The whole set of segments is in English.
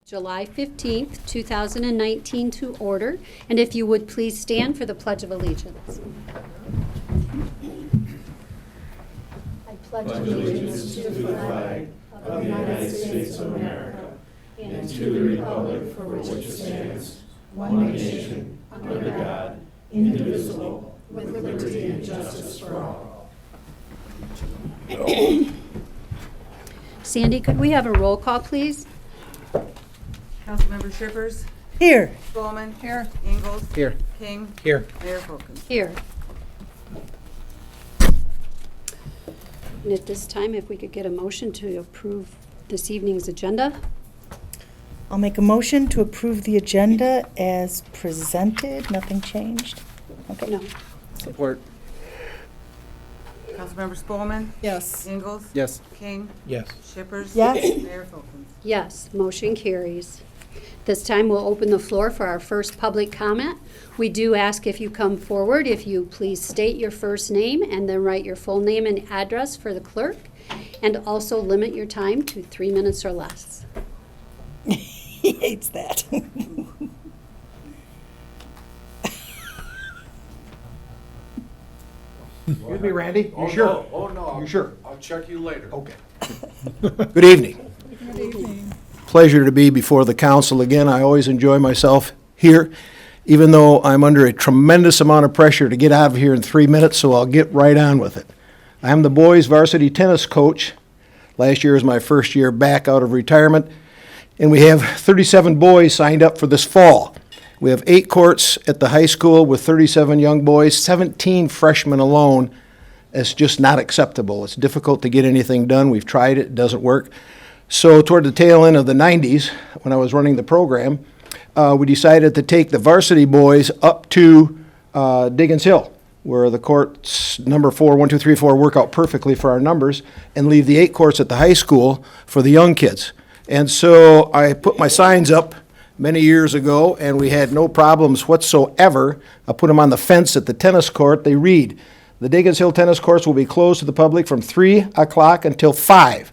July 15th, 2019 to order. And if you would please stand for the Pledge of Allegiance. I pledge allegiance to the flag of the United States of America and to the republic for which it stands, one nation, under God, indivisible, with liberty and justice for all. Sandy, could we have a roll call, please? Councilmember Shippers. Here. Bowman. Here. Ingalls. Here. King. Here. Mayor Folkins. Here. And at this time, if we could get a motion to approve this evening's agenda. I'll make a motion to approve the agenda as presented. Nothing changed. Okay. No. Support. Councilmember Spolman. Yes. Ingalls. Yes. King. Yes. Shippers. Yes. Mayor Folkins. Yes, motion carries. This time we'll open the floor for our first public comment. We do ask if you come forward, if you please state your first name and then write your full name and address for the clerk, and also limit your time to 3 minutes or less. He hates that. Excuse me, Randy? Oh, You sure? no. Oh, no. You sure? I'll check you later. Okay. Good evening. Pleasure to be before the council again. I always enjoy myself here, even though I'm under a tremendous amount of pressure to get out of here in 3 minutes, so I'll get right on with it. I am the boys' varsity tennis coach. Last year is my first year back out of retirement, and we have 37 boys signed up for this fall. We have 8 courts at the high school with 37 young boys, 17 freshmen alone. It's just not acceptable. It's difficult to get anything done. We've tried it, it doesn't work. So toward the tail end of the 90s, when I was running the program, we decided to take the varsity boys up to Diggins Hill, where the courts number 4, 1, 2, 3, 4 work out perfectly for our numbers, and leave the 8 courts at the high school for the young kids. And so I put my signs up many years ago, and we had no problems whatsoever. I put them on the fence at the tennis court. They read, the Diggins Hill tennis courts will be closed to the public from 3 o'clock until 5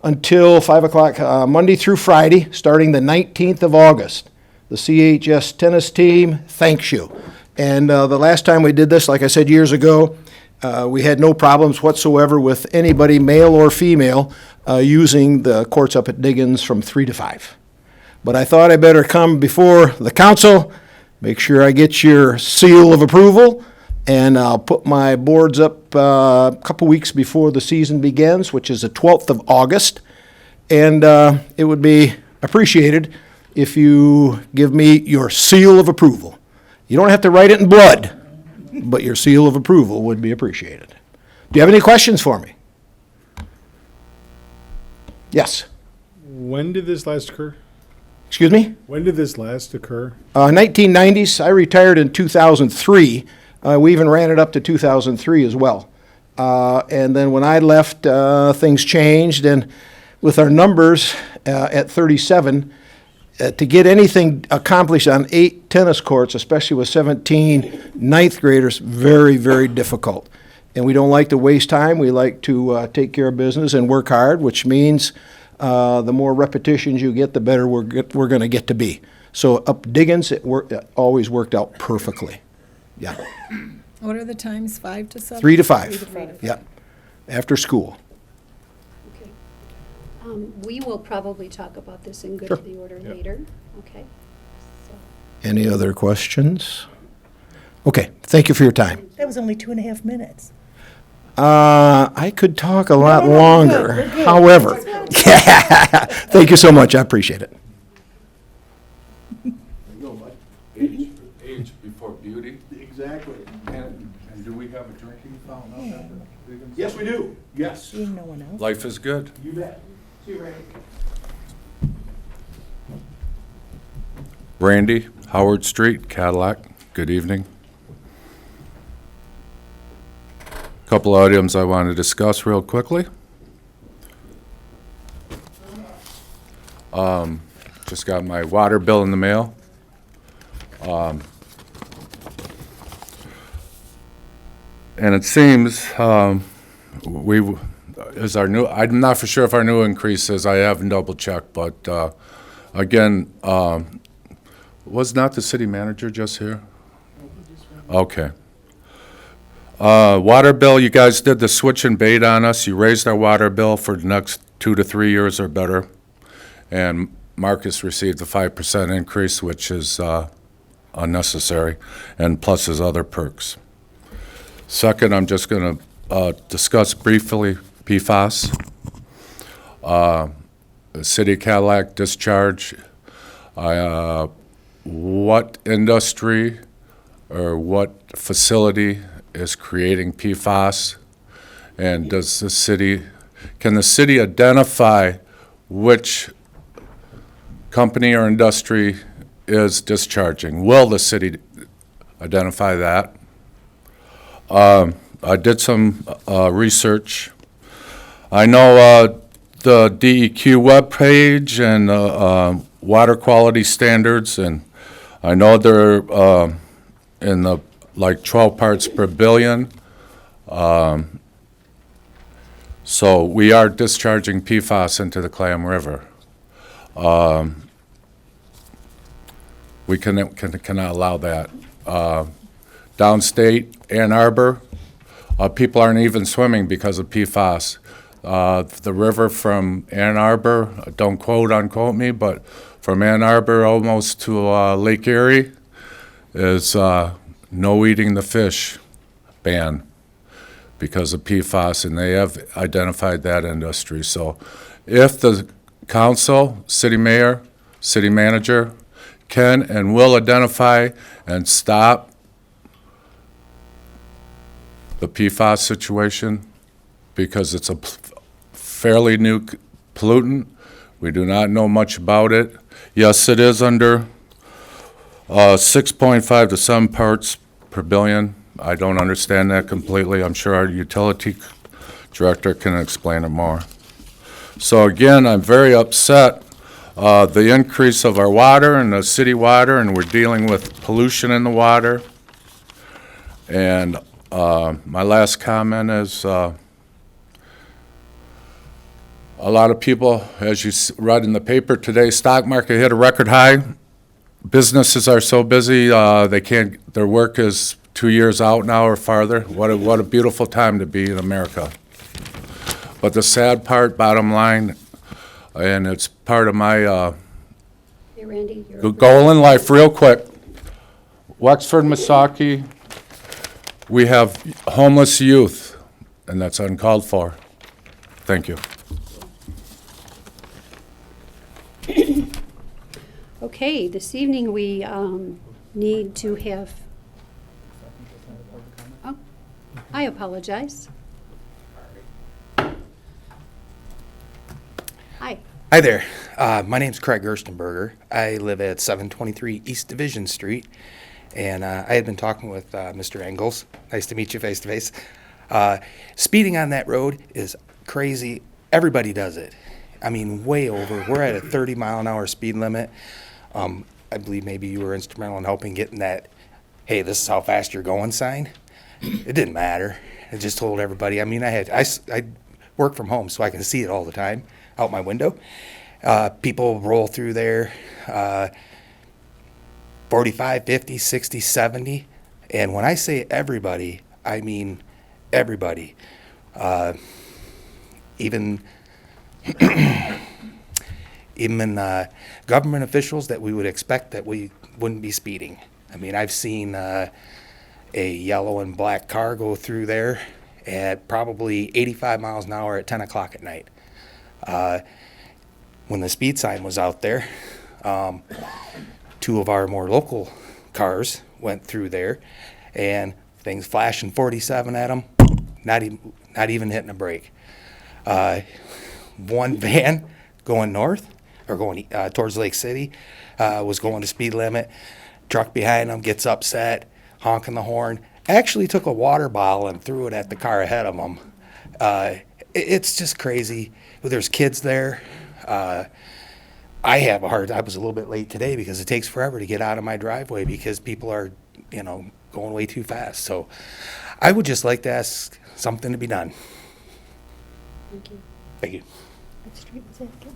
o'clock Monday through Friday, starting the 19th of August. The CHS tennis team thanks you. And the last time we did this, like I said years ago, we had no problems whatsoever with anybody, male or female, using the courts up at Diggins from 3 to 5. But I thought I better come before the council, make sure I get your seal of approval, and I'll put my boards up a couple weeks before the season begins, which is the 12th of August. And it would be appreciated if you give me your seal of approval. You don't have to write it in blood, but your seal of approval would be appreciated. Do you have any questions for me? Yes. When did this last occur? Excuse me? When did this last occur? 1990s. I retired in 2003. We even ran it up to 2003 as well. And then when I left, things changed. And with our numbers at 37, to get anything accomplished on 8 tennis courts, especially with 17 ninth graders, very, very difficult. And we don't like to waste time. We like to take care of business and work hard, which means the more repetitions you get, the better we're going to get to be. So up Diggins, it always worked out perfectly. Yeah. What are the times, 5 to 7? 3 to 5. 3 to 5. Yeah. After school. Okay. We will probably talk about this in good Sure. of the order later. Okay. So, Any other questions? Okay, thank you for your time. That was only 2.5 minutes. I could talk a lot no, we're longer, good, we're good. however. Thank you so much, I appreciate it. You know what? Age before beauty. Exactly. And do we have a drinking fountain out there? Yes, we do, yes. Seeing no one else. Life is good. You bet. See you, Randy. Randy, Howard Street, Cadillac. Good evening. Couple items I want to discuss real quickly. Just got my water bill in the mail. And it seems I'm not for sure if our new increase is, I haven't double checked, but Again, was not the city manager just here? Okay. Water bill, you guys did the switch and bait on us. You raised our water bill for the next 2 to 3 years or better. And Marcus received a 5% increase, which is unnecessary, and plus his other perks. Second, I'm just going to discuss briefly PFAS. The city of Cadillac discharge. What industry or what facility is creating PFAS? And can the city identify which company or industry is discharging? Will the city identify that? I did some research. I know the DEQ webpage and water quality standards, and I know they're in the like 12 parts per billion. So we are discharging PFAS into the Clam River. We cannot allow that. Downstate, Ann Arbor, people aren't even swimming because of PFAS. The river from Ann Arbor, don't quote unquote me, but from Ann Arbor almost to Lake Erie is no eating the fish ban because of PFAS, and they have identified that industry. So if the council, city mayor, city manager can and will identify and stop the PFAS situation, because it's a fairly new pollutant. We do not know much about it. Yes, it is under 6.5 to 7 parts per billion. I don't understand that completely. I'm sure our utility director can explain it more. So again, I'm very upset. The increase of our water and the city water, and we're dealing with pollution in the water. And my last comment is a lot of people, as you read in the paper today, stock market hit a record high. Businesses are so busy, they can't, their work is 2 years out now or farther. What a beautiful time to be in America. But the sad part, bottom line, and it's part of my Hey, Randy, goal in life, real quick. Wexford, Misaki, we have homeless youth, and that's uncalled for. Thank you. Okay, this evening we need to have, oh, I apologize. Hi. Hi there. My name's Craig Gerstenberger. I live at 723 East Division Street, and I had been talking with Mr. Engels. Nice to meet you face to face. Speeding on that road is crazy. Everybody does it. I mean, way over. We're at a 30-mile-an-hour speed limit. I believe maybe you were instrumental in helping getting that, hey, this is how fast you're going sign. It didn't matter. I just told everybody. I mean, I work from home, so I can see it all the time out my window. People roll through there 45, 50, 60, 70. And when I say everybody, I mean everybody. Even government officials that we would expect that we wouldn't be speeding. I mean, I've seen a yellow and black car go through there at probably 85 miles an hour at 10 o'clock at night. When the speed sign was out there, two of our more local cars went through there, and things flashing 47 at them, not even hitting a brake. One van going north, or going towards Lake City, was going to speed limit. Truck behind them gets upset, honking the horn. Actually took a water bottle and threw it at the car ahead of them. It's just crazy. There's kids there. I was a little bit late today because it takes forever to get out of my driveway because people are, going way too fast. So I would just like to ask something to be done. Thank you. Thank you. What street was that again?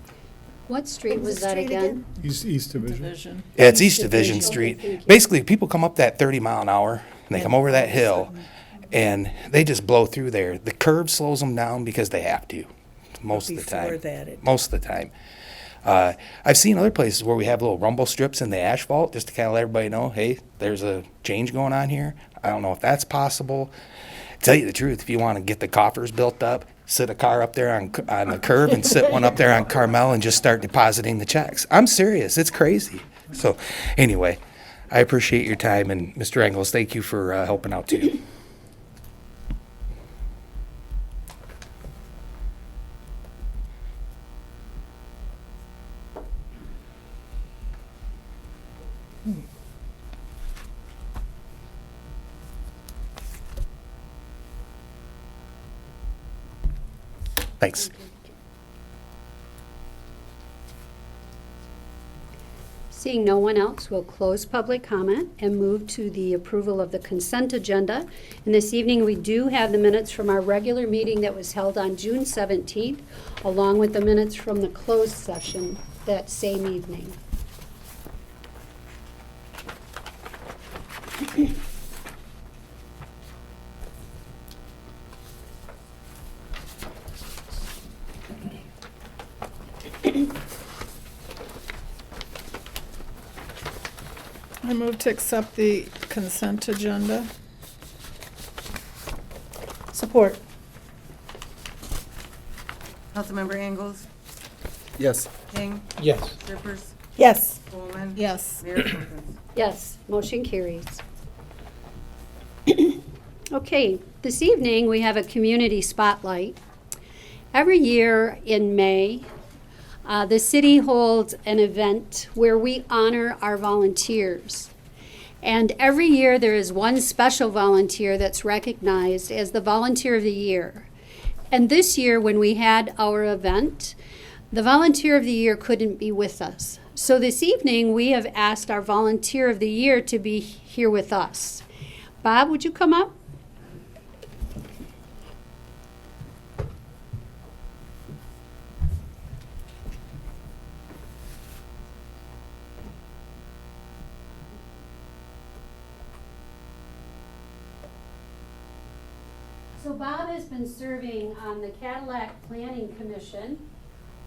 What street was that again? East Division. Division. Yeah, it's East East Division Division. Street. Okay, thank you. Basically, people come up that 30 mile an hour, and they come over that hill, and they just blow through there. The curve slows them down because they have to, most of the Before time. that, it- Most of the time. I've seen other places where we have little rumble strips in the asphalt just to kind of let everybody know, hey, there's a change going on here. I don't know if that's possible. Tell you the truth, if you want to get the coffers built up, sit a car up there on the curb and sit one up there on Carmel and just start depositing the checks. I'm serious. It's crazy. So anyway, I appreciate your time, and Mr. Engels, thank you for helping out too. Thanks. Seeing no one else, we'll close public comment and move to the approval of the consent agenda. And this evening, we do have the minutes from our regular meeting that was held on June 17th, along with the minutes from the closed session that same evening. I move to accept the consent agenda. Support. Councilmember Ingalls? Yes. King? Yes. Shippers? Yes. Coleman? Yes. Mayor Folkins? Yes, motion carries. Okay, this evening we have a community spotlight. Every year in May, the city holds an event where we honor our volunteers. And every year there is one special volunteer that's recognized as the Volunteer of the Year. And this year when we had our event, the Volunteer of the Year couldn't be with us. So this evening we have asked our Volunteer of the Year to be here with us. Bob, would you come up? So Bob has been serving on the Cadillac Planning Commission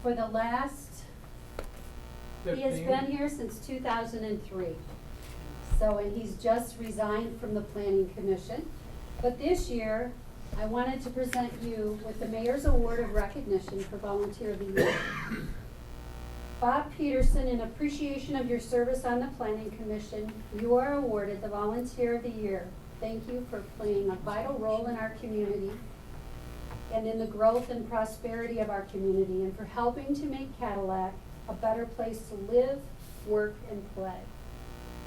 for the last, he has been here since 2003. So, and he's just resigned from the Planning Commission. But this year, I wanted to present you with the Mayor's Award of Recognition for Volunteer of the Year. Bob Peterson, in appreciation of your service on the Planning Commission, you are awarded the Volunteer of the Year. Thank you for playing a vital role in our community and in the growth and prosperity of our community, and for helping to make Cadillac a better place to live, work, and play.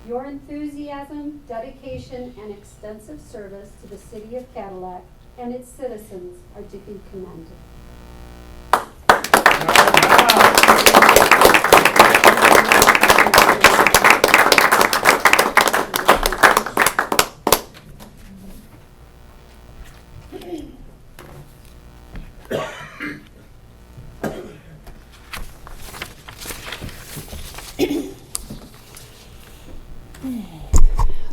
Your enthusiasm, dedication, and extensive service to the city of Cadillac and its citizens are to be commended.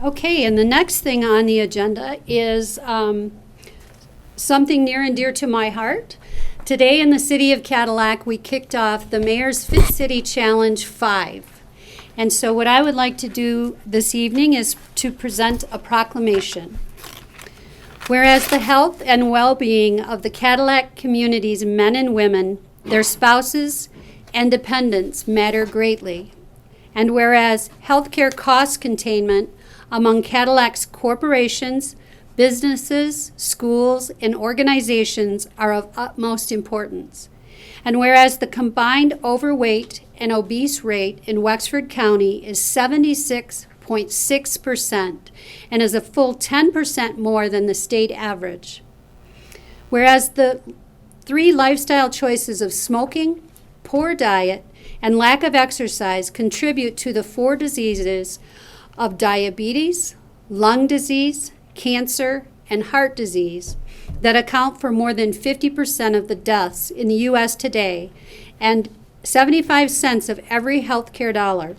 Okay, and the next thing on the agenda is something near and dear to my heart. Today in the city of Cadillac, we kicked off the Mayor's Fit City Challenge 5. And so what I would like to do this evening is to present a proclamation. Whereas the health and well-being of the Cadillac community's men and women, their spouses, and dependents matter greatly. And whereas healthcare cost containment among Cadillac's corporations, businesses, schools, and organizations are of utmost importance. And whereas the combined overweight and obese rate in Wexford County is 76.6% and is a full 10% more than the state average. Whereas the 3 lifestyle choices of smoking, poor diet, and lack of exercise contribute to the 4 diseases of diabetes, lung disease, cancer, and heart disease that account for more than 50% of the deaths in the U.S. today, and 75 cents of every healthcare dollar.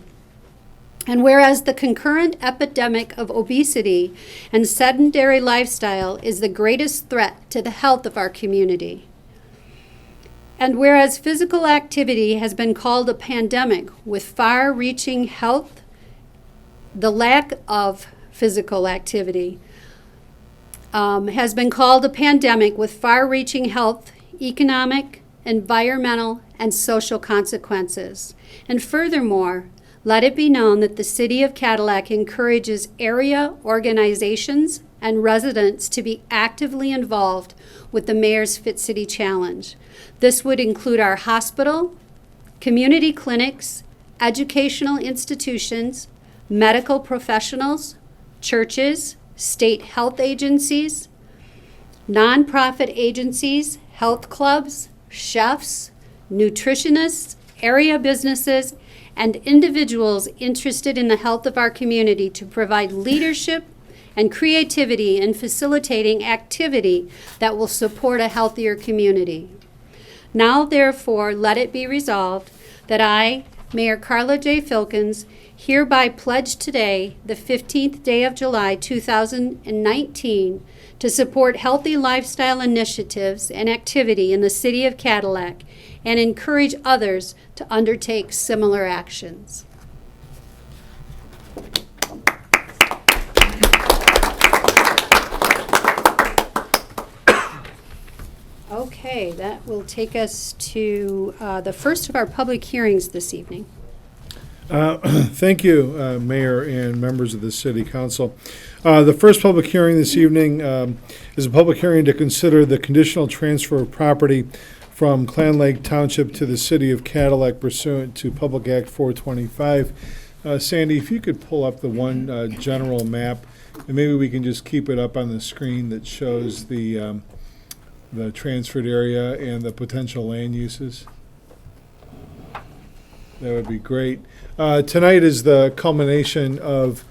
And whereas the concurrent epidemic of obesity and sedentary lifestyle is the greatest threat to the health of our community. And whereas physical activity has been called a pandemic with far-reaching health, the lack of physical activity has been called a pandemic with far-reaching health, economic, environmental, and social consequences. And furthermore, let it be known that the City of Cadillac encourages area organizations and residents to be actively involved with the Mayor's Fit City Challenge. This would include our hospital, community clinics, educational institutions, medical professionals, churches, state health agencies, nonprofit agencies, health clubs, chefs, nutritionists, area businesses, and individuals interested in the health of our community to provide leadership and creativity in facilitating activity that will support a healthier community. Now, therefore, let it be resolved that I, Mayor Carla J. Filkins, hereby pledge today, the 15th day of July 2019, to support healthy lifestyle initiatives and activity in the City of Cadillac and encourage others to undertake similar actions. Okay, that will take us to the first of our public hearings this evening. Thank you, Mayor and members of the City Council. The first public hearing this evening is a public hearing to consider the conditional transfer of property from Clan Lake Township to the City of Cadillac pursuant to Public Act 425. Sandy, if you could pull up the one general map, and maybe we can just keep it up on the screen that shows the transferred area and the potential land uses. That would be great. Tonight is the culmination of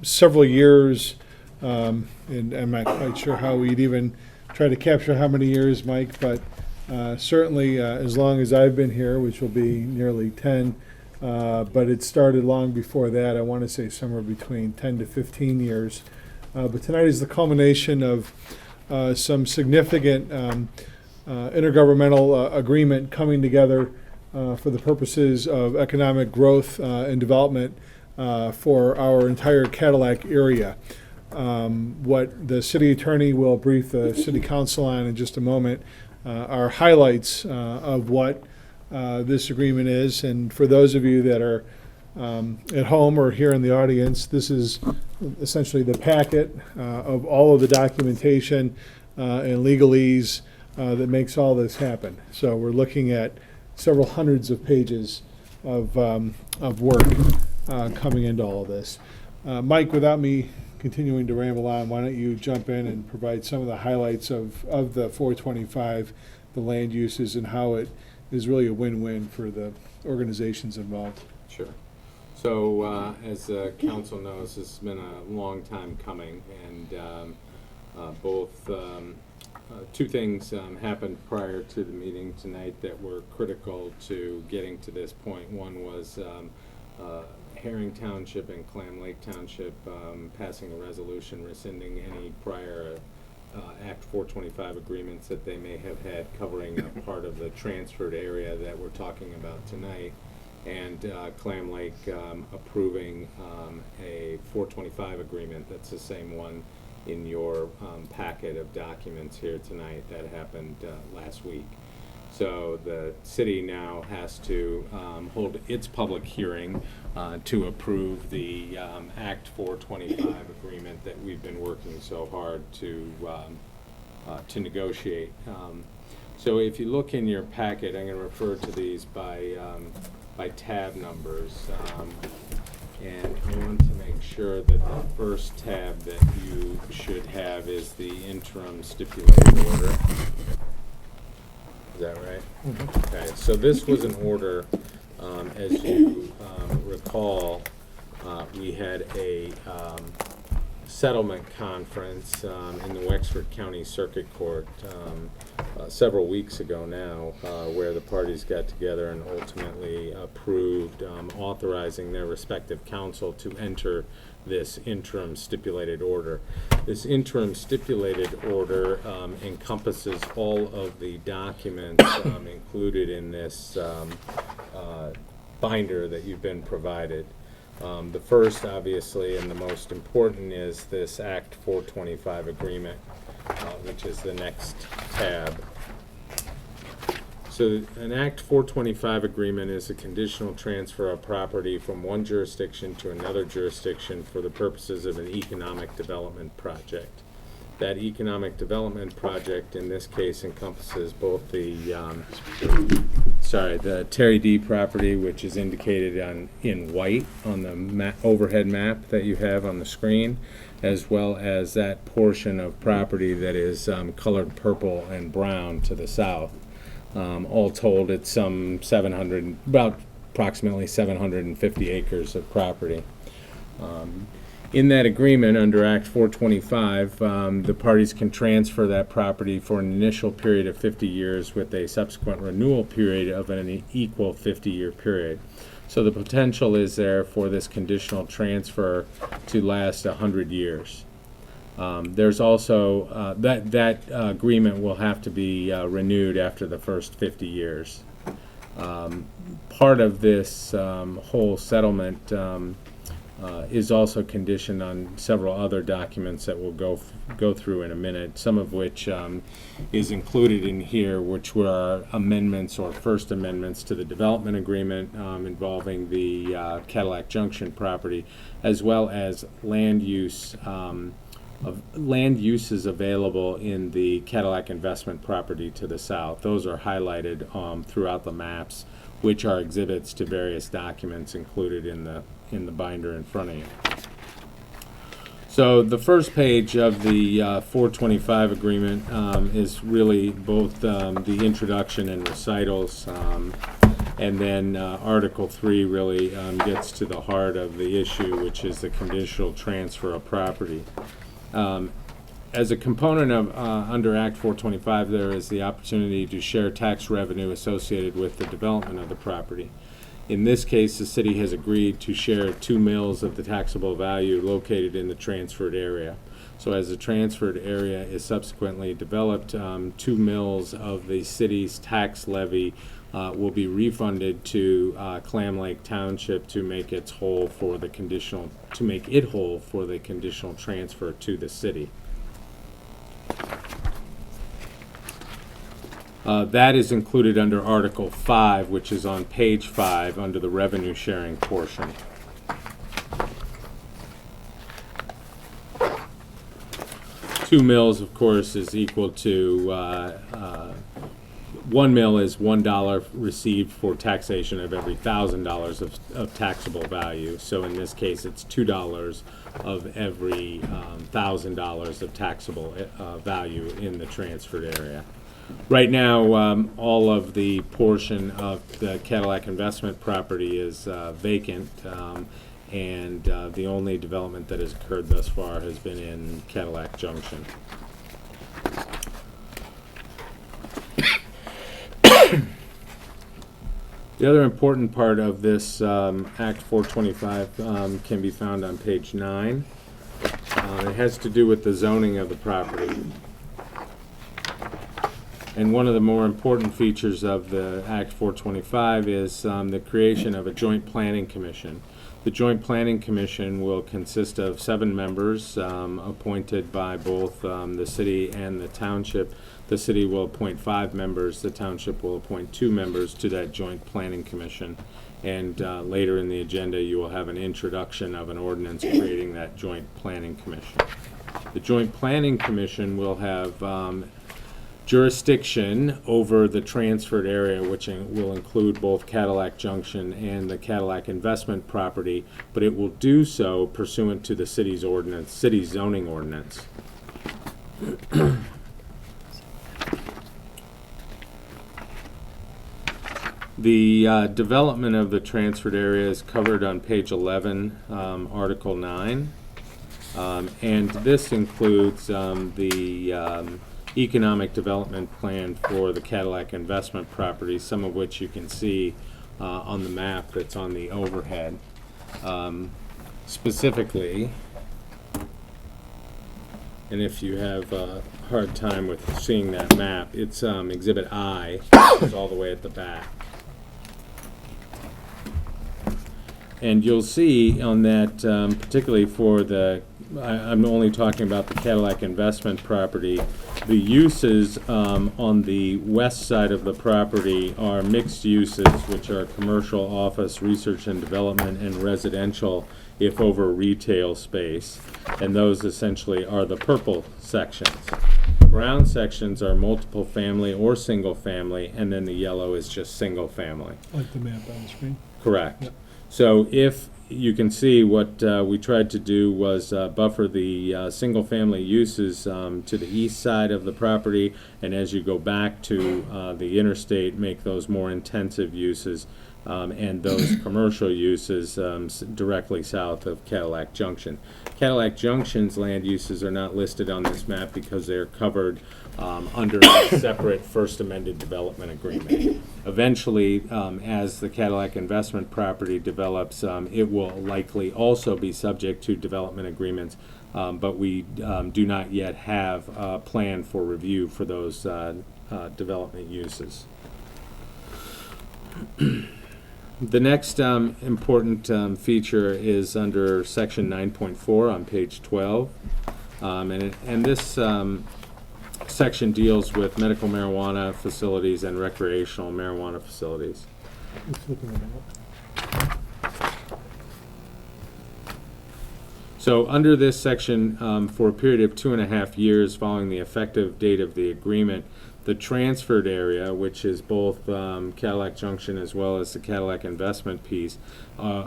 several years, and I'm not quite sure how we'd even try to capture how many years, Mike, but certainly as long as I've been here, which will be nearly 10, but it started long before that. I want to say somewhere between 10 to 15 years. But tonight is the culmination of some significant intergovernmental agreement coming together for the purposes of economic growth and development for our entire Cadillac area. What the city attorney will brief the city council on in just a moment are highlights of what this agreement is. And for those of you that are at home or here in the audience, this is essentially the packet of all of the documentation and legalese that makes all this happen. So we're looking at several hundreds of pages of work coming into all of this. Mike, without me continuing to ramble on, why don't you jump in and provide some of the highlights of the 425, the land uses, and how it is really a win-win for the organizations involved. Sure. So as the council knows, this has been a long time coming, and two things happened prior to the meeting tonight that were critical to getting to this point. One was Herring Township and Clam Lake Township passing a resolution rescinding any prior Act 425 agreements that they may have had covering a part of the transferred area that we're talking about tonight, and Clam Lake approving a 425 agreement that's the same one in your packet of documents here tonight that happened last week. So the city now has to hold its public hearing to approve the Act 425 agreement that we've been working so hard to negotiate. So if you look in your packet, I'm going to refer to these by tab numbers. And I want to make sure that the first tab that you should have is the interim stipulated order. Is that right? Mm-hmm. Okay, so this was an order, as you recall, we had a settlement conference in the Wexford County Circuit Court several weeks ago now, where the parties got together and ultimately approved authorizing their respective counsel to enter this interim stipulated order. This interim stipulated order encompasses all of the documents included in this binder that you've been provided. The first, obviously, and the most important is this Act 425 agreement, which is the next tab. So an Act 425 agreement is a conditional transfer of property from one jurisdiction to another jurisdiction for the purposes of an economic development project. That economic development project in this case encompasses both the Terry D property, which is indicated in white on the overhead map that you have on the screen, as well as that portion of property that is colored purple and brown to the south. All told, it's some approximately 750 acres of property. In that agreement, under Act 425, the parties can transfer that property for an initial period of 50 years with a subsequent renewal period of an equal 50-year period. So the potential is there for this conditional transfer to last 100 years. There's also, that agreement will have to be renewed after the first 50 years. Part of this whole settlement is also conditioned on several other documents that we'll go through in a minute, some of which is included in here, which were amendments or first amendments to the development agreement involving the Cadillac Junction property, as well as land uses available in the Cadillac investment property to the south. Those are highlighted throughout the maps, which are exhibits to various documents included in the binder in front of you. So the first page of the 425 agreement is really both the introduction and recitals, and then Article 3 really gets to the heart of the issue, which is the conditional transfer of property. As a component of under Act 425, there is the opportunity to share tax revenue associated with the development of the property. In this case, the city has agreed to share 2 mills of the taxable value located in the transferred area. So as the transferred area is subsequently developed, 2 mills of the city's tax levy will be refunded to Clam Lake Township to make it whole for the conditional transfer to the city. That is included under Article 5, which is on page 5 under the revenue sharing portion. Two mills, of course, is equal to 1 mill is $1 received for taxation of every $1,000 of taxable value. So in this case, it's $2 of every $1,000 of taxable value in the transferred area. Right now, all of the portion of the Cadillac investment property is vacant, and the only development that has occurred thus far has been in Cadillac Junction. The other important part of this Act 425 can be found on page 9. It has to do with the zoning of the property. And one of the more important features of the Act 425 is the creation of a joint planning commission. The joint planning commission will consist of 7 members appointed by both the city and the township. The city will appoint 5 members. The township will appoint 2 members to that joint planning commission. And later in the agenda, you will have an introduction of an ordinance creating that joint planning commission. The joint planning commission will have jurisdiction over the transferred area, which will include both Cadillac Junction and the Cadillac investment property, but it will do so pursuant to the city's zoning ordinance. The development of the transferred area is covered on page 11, Article 9, and this includes the economic development plan for the Cadillac investment property, some of which you can see on the map that's on the overhead. Specifically, and if you have a hard time with seeing that map, it's Exhibit I, which is all the way at the back. And you'll see on that, particularly for I'm only talking about the Cadillac investment property, the uses on the west side of the property are mixed uses, which are commercial, office, research and development, and residential, if over retail space. And those essentially are the purple sections. Brown sections are multiple family or single family, and then the yellow is just single family. Like the map on the screen. Correct. Yep. So if you can see, what we tried to do was buffer the single-family uses to the east side of the property, and as you go back to the interstate, make those more intensive uses, and those commercial uses directly south of Cadillac Junction. Cadillac Junction's land uses are not listed on this map because they're covered under a separate First Amended Development Agreement. Eventually, as the Cadillac investment property develops, it will likely also be subject to development agreements, but we do not yet have a plan for review for those development uses. The next important feature is under section 9.4 on page 12, and this section deals with medical marijuana facilities and recreational marijuana facilities. So under this section, for a period of 2.5 years following the effective date of the agreement, the transferred area, which is both Cadillac Junction as well as the Cadillac investment piece,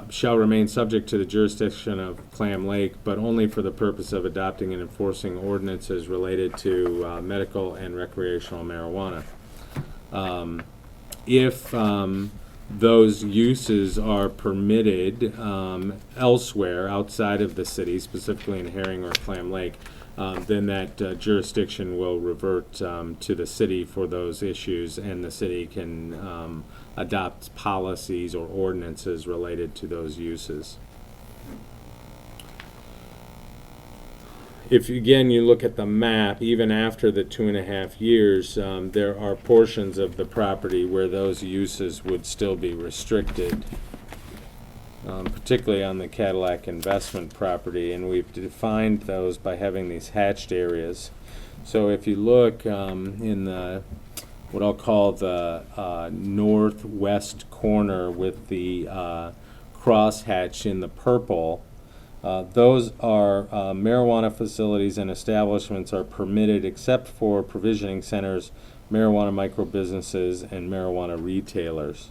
shall remain subject to the jurisdiction of Clam Lake, but only for the purpose of adopting and enforcing ordinances related to medical and recreational marijuana. If those uses are permitted elsewhere outside of the city, specifically in Herring or Clam Lake, then that jurisdiction will revert to the city for those issues, and the city can adopt policies or ordinances related to those uses. If again you look at the map, even after the 2.5 years, there are portions of the property where those uses would still be restricted. Particularly on the Cadillac investment property, and we've defined those by having these hatched areas. So if you look in the what I'll call the northwest corner with the crosshatch in the purple, those are marijuana facilities and establishments are permitted except for provisioning centers, marijuana micro-businesses, and marijuana retailers.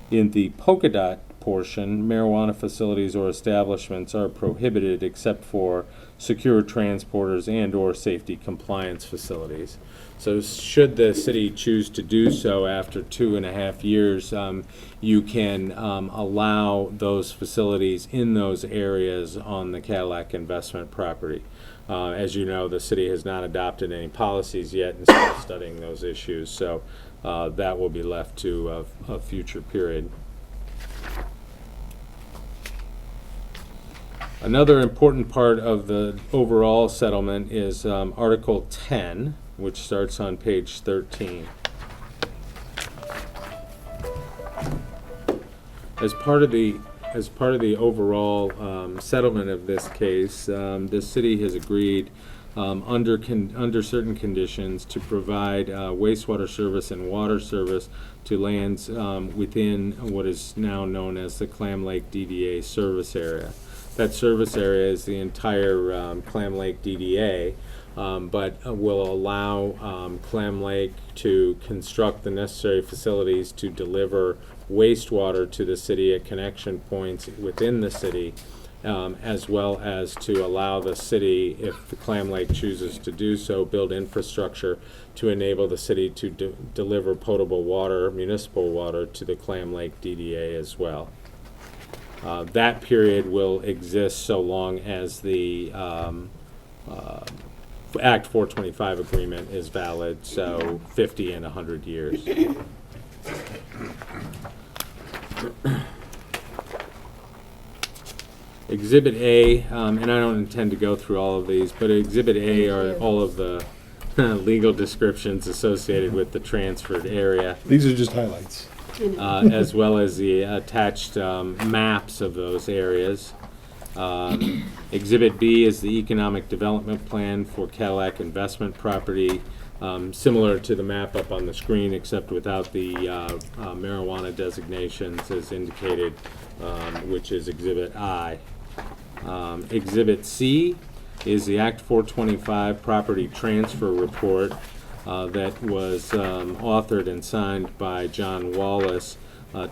In the polka dot portion, marijuana facilities or establishments are prohibited except for secure transporters and or safety compliance facilities. So should the city choose to do so after 2.5 years, you can allow those facilities in those areas on the Cadillac investment property. As you know, the city has not adopted any policies yet and still studying those issues, so that will be left to a future period. Another important part of the overall settlement is Article 10, which starts on page 13. As part of the overall settlement of this case, the city has agreed under certain conditions to provide wastewater service and water service to lands within what is now known as the Clam Lake DDA service area. That service area is the entire Clam Lake DDA, but will allow Clam Lake to construct the necessary facilities to deliver wastewater to the city at connection points within the city, as well as to allow the city, if the Clam Lake chooses to do so, build infrastructure to enable the city to deliver potable water, municipal water, to the Clam Lake DDA as well. That period will exist so long as the Act 425 agreement is valid, so 50 and 100 years. Exhibit A, and I don't intend to go through all of these, but Exhibit A are all of the legal descriptions associated with the transferred area, These are just highlights. as well as the attached maps of those areas. Exhibit B is the economic development plan for Cadillac investment property, similar to the map up on the screen, except without the marijuana designations as indicated, which is Exhibit I. Exhibit C is the Act 425 property transfer report that was authored and signed by John Wallace,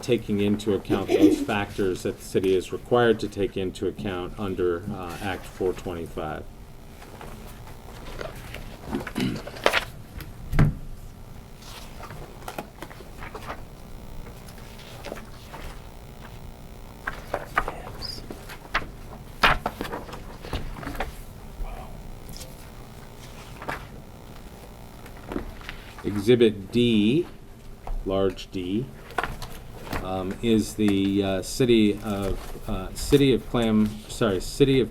taking into account those factors that the city is required to take into account under Act 425. Exhibit D, large D, is the City of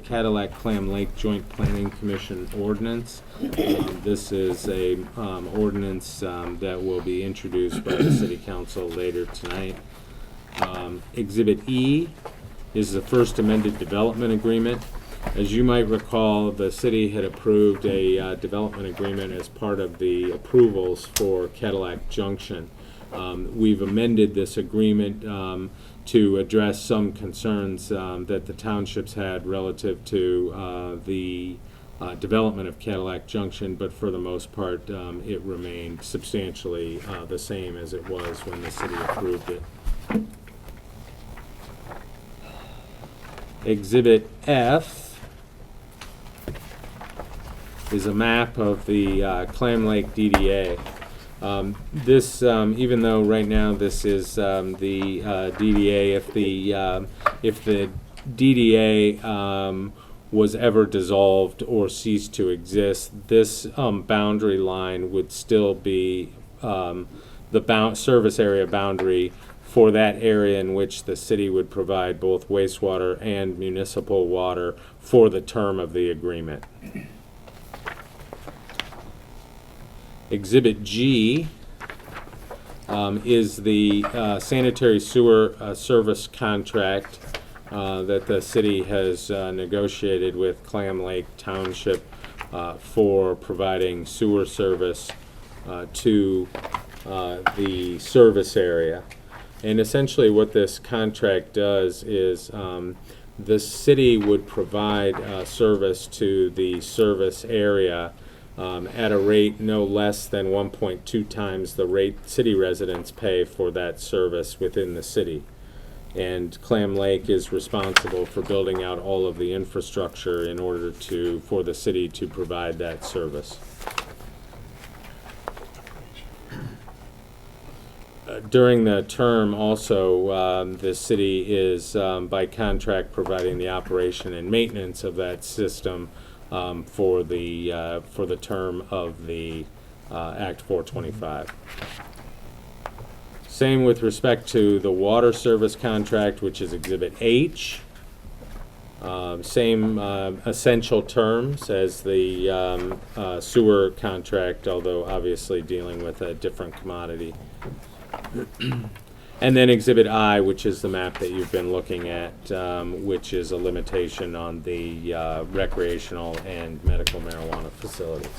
Cadillac Clam Lake Joint Planning Commission ordinance. This is a ordinance that will be introduced by the City Council later tonight. Exhibit E is the first amended development agreement. As you might recall, the city had approved a development agreement as part of the approvals for Cadillac Junction. We've amended this agreement to address some concerns that the townships had relative to the development of Cadillac Junction, but for the most part, it remained substantially the same as it was when the city approved it. Exhibit F is a map of the Clam Lake DDA. This, even though right now this is the DDA, if the DDA was ever dissolved or ceased to exist, this boundary line would still be the service area boundary for that area in which the city would provide both wastewater and municipal water for the term of the agreement. Exhibit G is the sanitary sewer service contract that the city has negotiated with Clam Lake Township for providing sewer service to the service area. And essentially what this contract does is the city would provide service to the service area at a rate no less than 1.2 times the rate city residents pay for that service within the city. And Clam Lake is responsible for building out all of the infrastructure in order for the city to provide that service. During the term also, the city is by contract providing the operation and maintenance of that system for the term of the Act 425. Same with respect to the water service contract, which is Exhibit H. Same essential terms as the sewer contract, although obviously dealing with a different commodity. And then Exhibit I, which is the map that you've been looking at, which is a limitation on the recreational and medical marijuana facilities.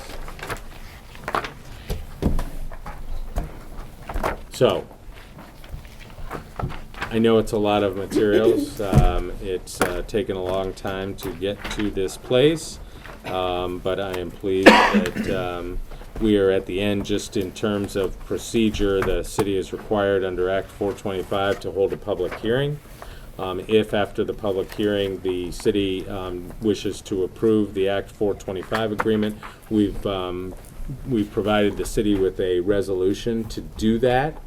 So, I know it's a lot of materials. It's taken a long time to get to this place, but I am pleased that we are at the end. Just in terms of procedure, the city is required under Act 425 to hold a public hearing. If after the public hearing the city wishes to approve the Act 425 agreement, we've provided the city with a resolution to do that.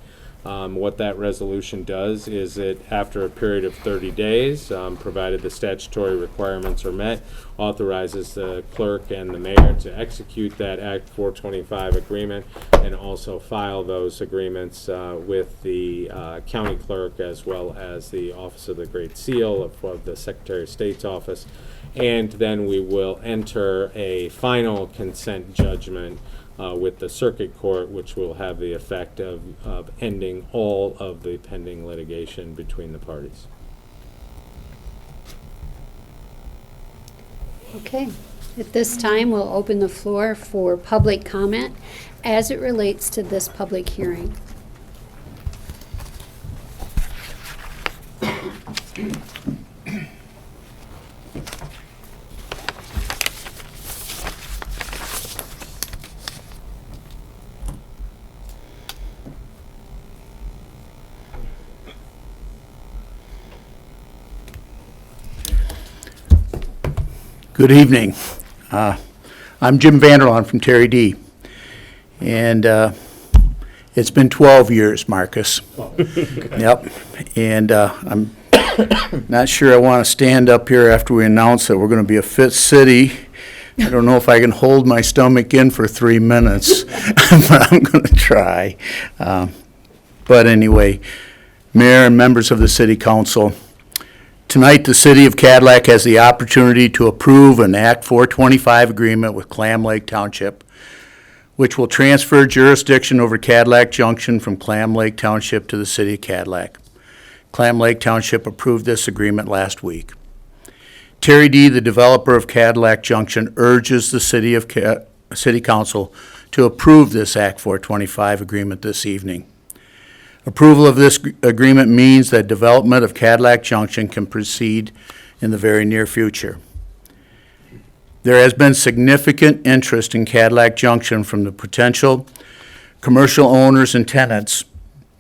What that resolution does is it, after a period of 30 days, provided the statutory requirements are met, authorizes the clerk and the mayor to execute that Act 425 agreement and also file those agreements with the county clerk as well as the Office of the Great Seal of the Secretary of State's office. And then we will enter a final consent judgment with the circuit court, which will have the effect of ending all of the pending litigation between the parties. Okay. At this time, we'll open the floor for public comment as it relates to this public hearing. Good evening. I'm Jim Vanderlaan from Terry D. And it's been 12 years, Marcus. Yep. And I'm not sure I want to stand up here after we announce that we're going to be a fit city. I don't know if I can hold my stomach in for 3 minutes, but I'm going to try. But anyway, Mayor and members of the City Council, tonight, the City of Cadillac has the opportunity to approve an Act 425 agreement with Clam Lake Township, which will transfer jurisdiction over Cadillac Junction from Clam Lake Township to the City of Cadillac. Clam Lake Township approved this agreement last week. Terry D., the developer of Cadillac Junction, urges the City Council to approve this Act 425 agreement this evening. Approval of this agreement means that development of Cadillac Junction can proceed in the very near future. There has been significant interest in Cadillac Junction from the potential commercial owners and tenants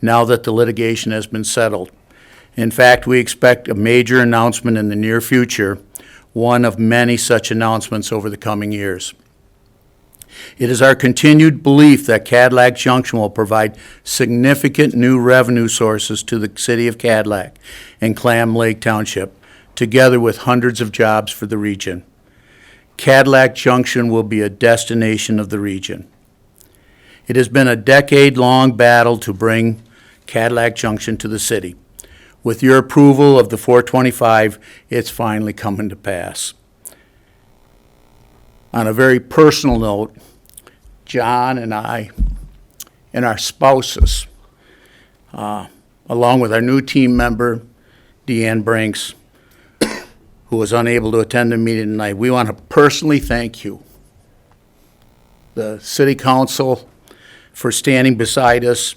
now that the litigation has been settled. In fact, we expect a major announcement in the near future, one of many such announcements over the coming years. It is our continued belief that Cadillac Junction will provide significant new revenue sources to the City of Cadillac and Clam Lake Township, together with hundreds of jobs for the region. Cadillac Junction will be a destination of the region. It has been a decade-long battle to bring Cadillac Junction to the city. With your approval of the 425, it's finally coming to pass. On a very personal note, John and I and our spouses, along with our new team member, Deanne Brinks, who was unable to attend the meeting tonight, we want to personally thank you, the City Council, for standing beside us,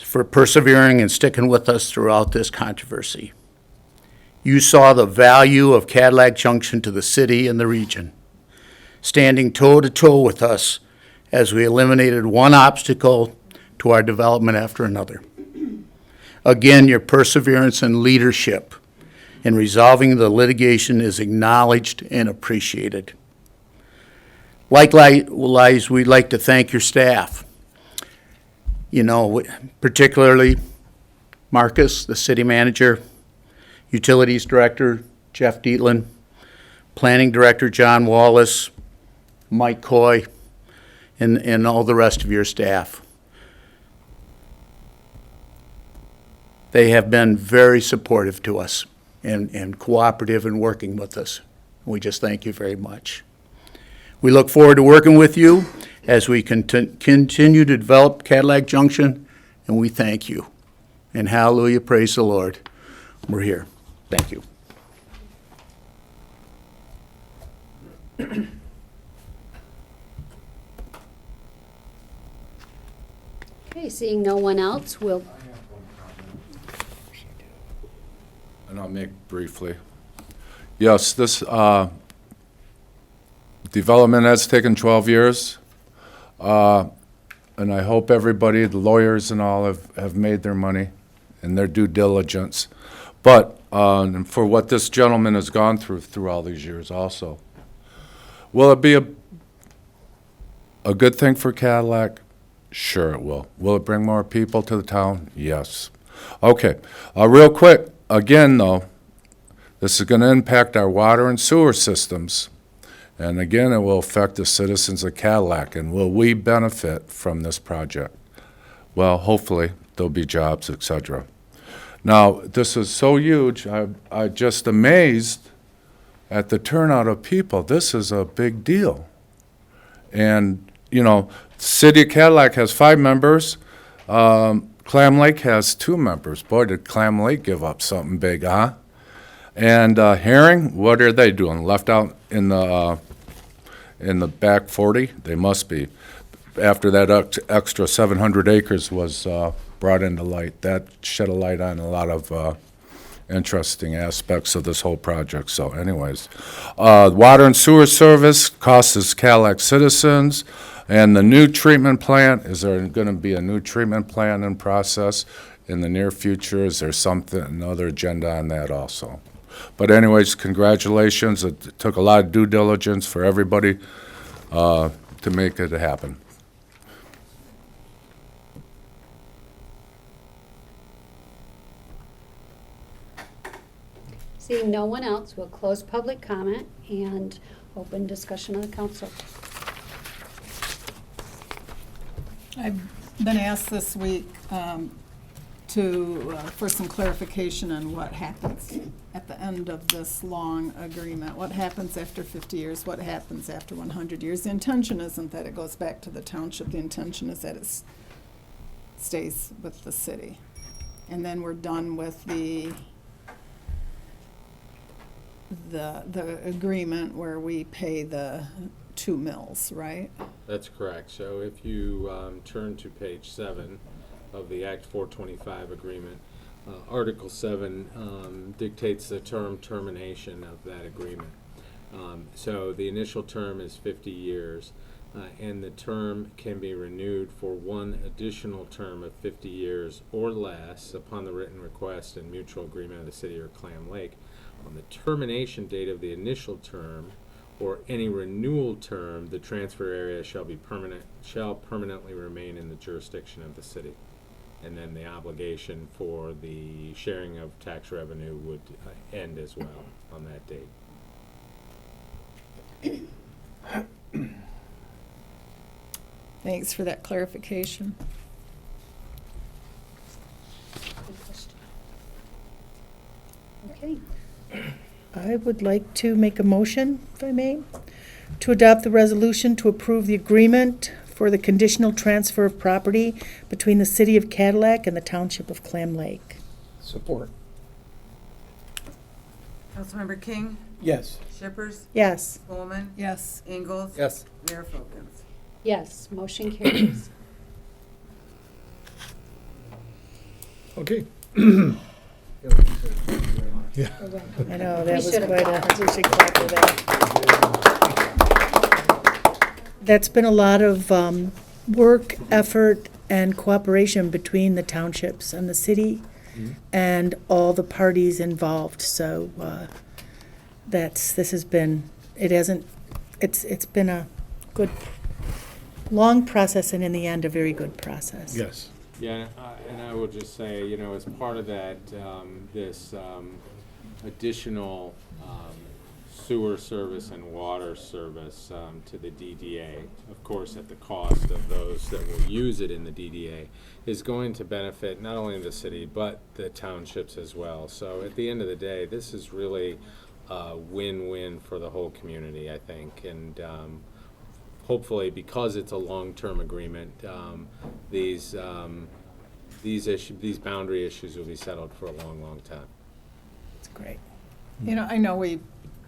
for persevering and sticking with us throughout this controversy. You saw the value of Cadillac Junction to the city and the region, standing toe-to-toe with us as we eliminated one obstacle to our development after another. Again, your perseverance and leadership in resolving the litigation is acknowledged and appreciated. Likewise, we'd like to thank your staff. You know, particularly Marcus, the city manager, utilities director, Jeff Dietland, planning director, John Wallace, Mike Coy, and all the rest of your staff. They have been very supportive to us and cooperative in working with us. We just thank you very much. We look forward to working with you as we continue to develop Cadillac Junction, and we thank you. And hallelujah, praise the Lord. We're here. Thank you. Okay, seeing no one else, we'll, And I'll make briefly. Yes, this development has taken 12 years. And I hope everybody, the lawyers and all, have made their money and their due diligence. But for what this gentleman has gone through all these years also. Will it be a good thing for Cadillac? Sure it will. Will it bring more people to the town? Yes. Okay, real quick, again though, this is gonna impact our water and sewer systems. And again, it will affect the citizens of Cadillac. And will we benefit from this project? Well, hopefully, there'll be jobs, etc. Now, this is so huge, I'm just amazed at the turnout of people. This is a big deal. And, you know, City of Cadillac has 5 members. Clam Lake has 2 members. Boy, did Clam Lake give up something big, huh? And Herring, what are they doing? Left out in the back 40? They must be. After that extra 700 acres was brought into light, that shed a light on a lot of interesting aspects of this whole project. So anyways, water and sewer service costs Cadillac citizens. And the new treatment plant, is there going to be a new treatment plant in process in the near future? Is there another agenda on that also? But anyways, congratulations. It took a lot of due diligence for everybody to make it happen. Seeing no one else, we'll close public comment and open discussion of the council. I've been asked this week for some clarification on what happens at the end of this long agreement. What happens after 50 years? What happens after 100 years? The intention isn't that it goes back to the township. The intention is that it stays with the city. And then we're done with the agreement where we pay the 2 mills, right? That's correct. So if you turn to page 7 of the Act 425 agreement, Article 7 dictates the termination of that agreement. So the initial term is 50 years, and the term can be renewed for 1 additional term of 50 years or less upon the written request and mutual agreement of the city or Clam Lake. On the termination date of the initial term or any renewal term, the transfer area shall permanently remain in the jurisdiction of the city. And then the obligation for the sharing of tax revenue would end as well on that date. Thanks for that clarification. Good question. Okay. I would like to make a motion, if I may, to adopt the resolution to approve the agreement for the conditional transfer of property between the City of Cadillac and the Township of Clam Lake. Support. Councilmember King, Yes. Shippers, Yes. Bowman, Yes. Ingalls. Yes. Mayor Folkins. Yes, motion carries. Okay. I know, that We was should have quite clapped. we should clap for that. That's been a lot of work, effort, and cooperation between the townships and the city and all the parties involved. So it's been a good, long process, and in the end, a very good process. Yes. Yeah, and I will just say, you know, as part of that, this additional sewer service and water service to the DDA, of course at the cost of those that will use it in the DDA, is going to benefit not only the city but the townships as well. So at the end of the day, this is really a win-win for the whole community, I think. And hopefully, because it's a long-term agreement, these boundary issues will be settled for a long, long time. It's great. You know, I know we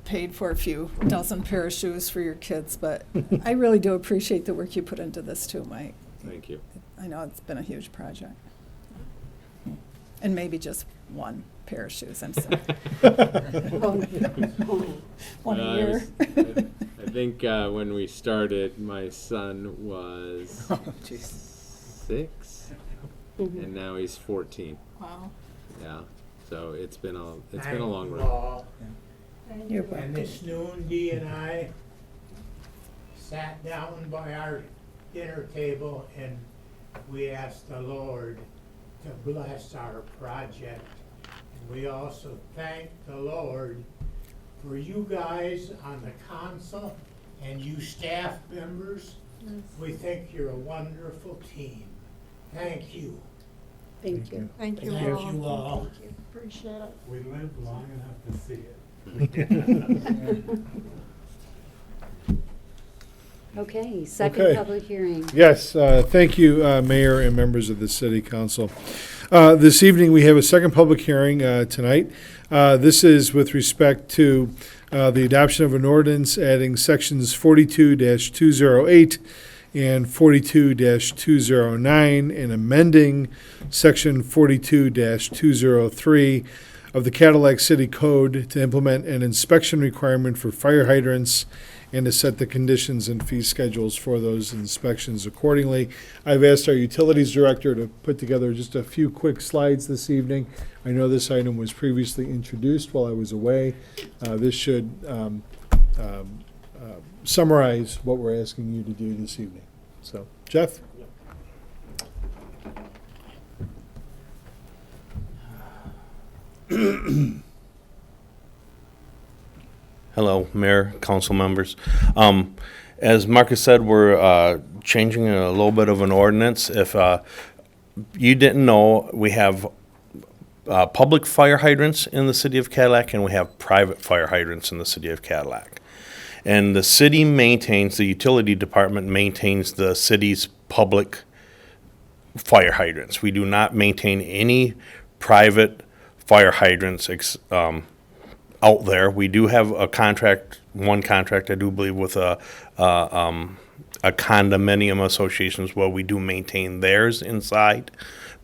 paid for a few dozen pair of shoes for your kids, but I really do appreciate the work you put into this too, Mike. Thank you. I know it's been a huge project. And maybe just 1 pair of shoes, I'm sorry. One a year. I think when we started, my son was 6, and now he's 14. Wow. Yeah, so it's been a long run. You're And welcome. this noon, Dee and I sat down by our dinner table and we ask the Lord to bless our project. And we also thank the Lord for you guys on the council and you staff members. We think you're a wonderful team. Thank you. Thank you. Thank you Thank all. you all. Appreciate it. We lived long enough to see it. Okay, second Okay. public hearing. Yes, thank you, Mayor and members of the City Council. This evening, we have a second public hearing tonight. This is with respect to the adoption of an ordinance adding sections 42-208 and 42-209 and amending section 42-203 of the Cadillac City Code to implement an inspection requirement for fire hydrants and to set the conditions and fee schedules for those inspections accordingly. I've asked our utilities director to put together just a few quick slides this evening. I know this item was previously introduced while I was away. This should summarize what we're asking you to do this evening. So, Jeff? Hello, Mayor, council members. As Marcus said, we're changing a little bit of an ordinance. If you didn't know, we have public fire hydrants in the city of Cadillac, and we have private fire hydrants in the city of Cadillac. And the city maintains, the utility department maintains the city's public fire hydrants. We do not maintain any private fire hydrants out there. We do have a contract, one contract, I do believe, with a condominium associations where we do maintain theirs inside.